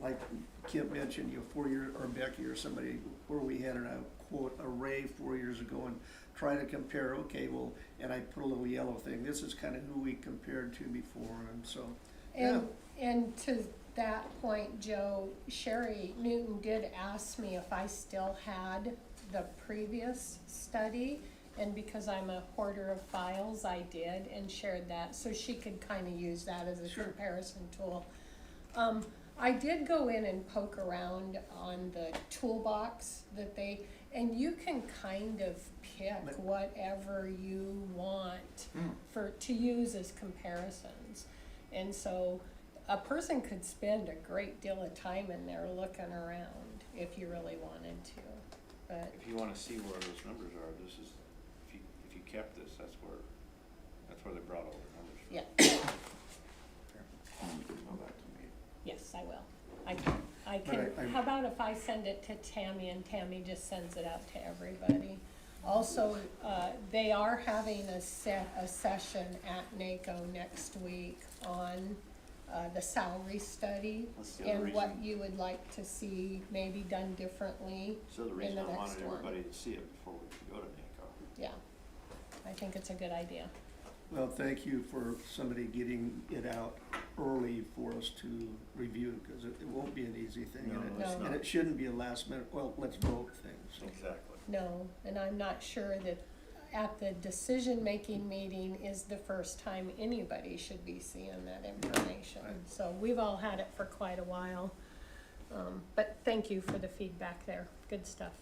E: like Kip mentioned, you know, 4 years, or Becky or somebody, where we had a quote array 4 years ago, and try to compare, okay, well, and I put a little yellow thing, this is kind of who we compared to before, and so, yeah.
A: And to that point, Joe, Sherry Newton did ask me if I still had the previous study, and because I'm a hoarder of files, I did and shared that, so she could kind of use that as a comparison tool. I did go in and poke around on the toolbox that and you can kind of pick whatever you want to use as comparisons. And so a person could spend a great deal of time in there looking around if you really wanted to, but.
F: If you wanna see where those numbers are, this is, if you kept this, that's where they brought all the numbers from.
A: Yeah.
F: Come back to me.
A: Yes, I will. I can, how about if I send it to Tammy and Tammy just sends it out to everybody? Also, they are having a session at NACO next week on, the salary study
F: That's the other
A: and what
F: reason.
A: you would like to see maybe done differently
F: So the
A: in
F: reason
A: the
F: I
A: next
F: wanted
A: one.
F: everybody to see it before we go to NACO.
A: Yeah, I think it's a good idea.
E: Well, thank you for somebody getting it out early for us to review, because it won't be an easy thing.
F: No,
E: And
A: it's
E: and
F: not.
E: it shouldn't be a last minute, well, let's vote thing, so.
F: Exactly.
A: No, and I'm not sure that at the decision-making meeting is the first time anybody should be seeing that information.
E: Right.
A: So we've all had it for quite a while. But thank you for the feedback there. Good stuff.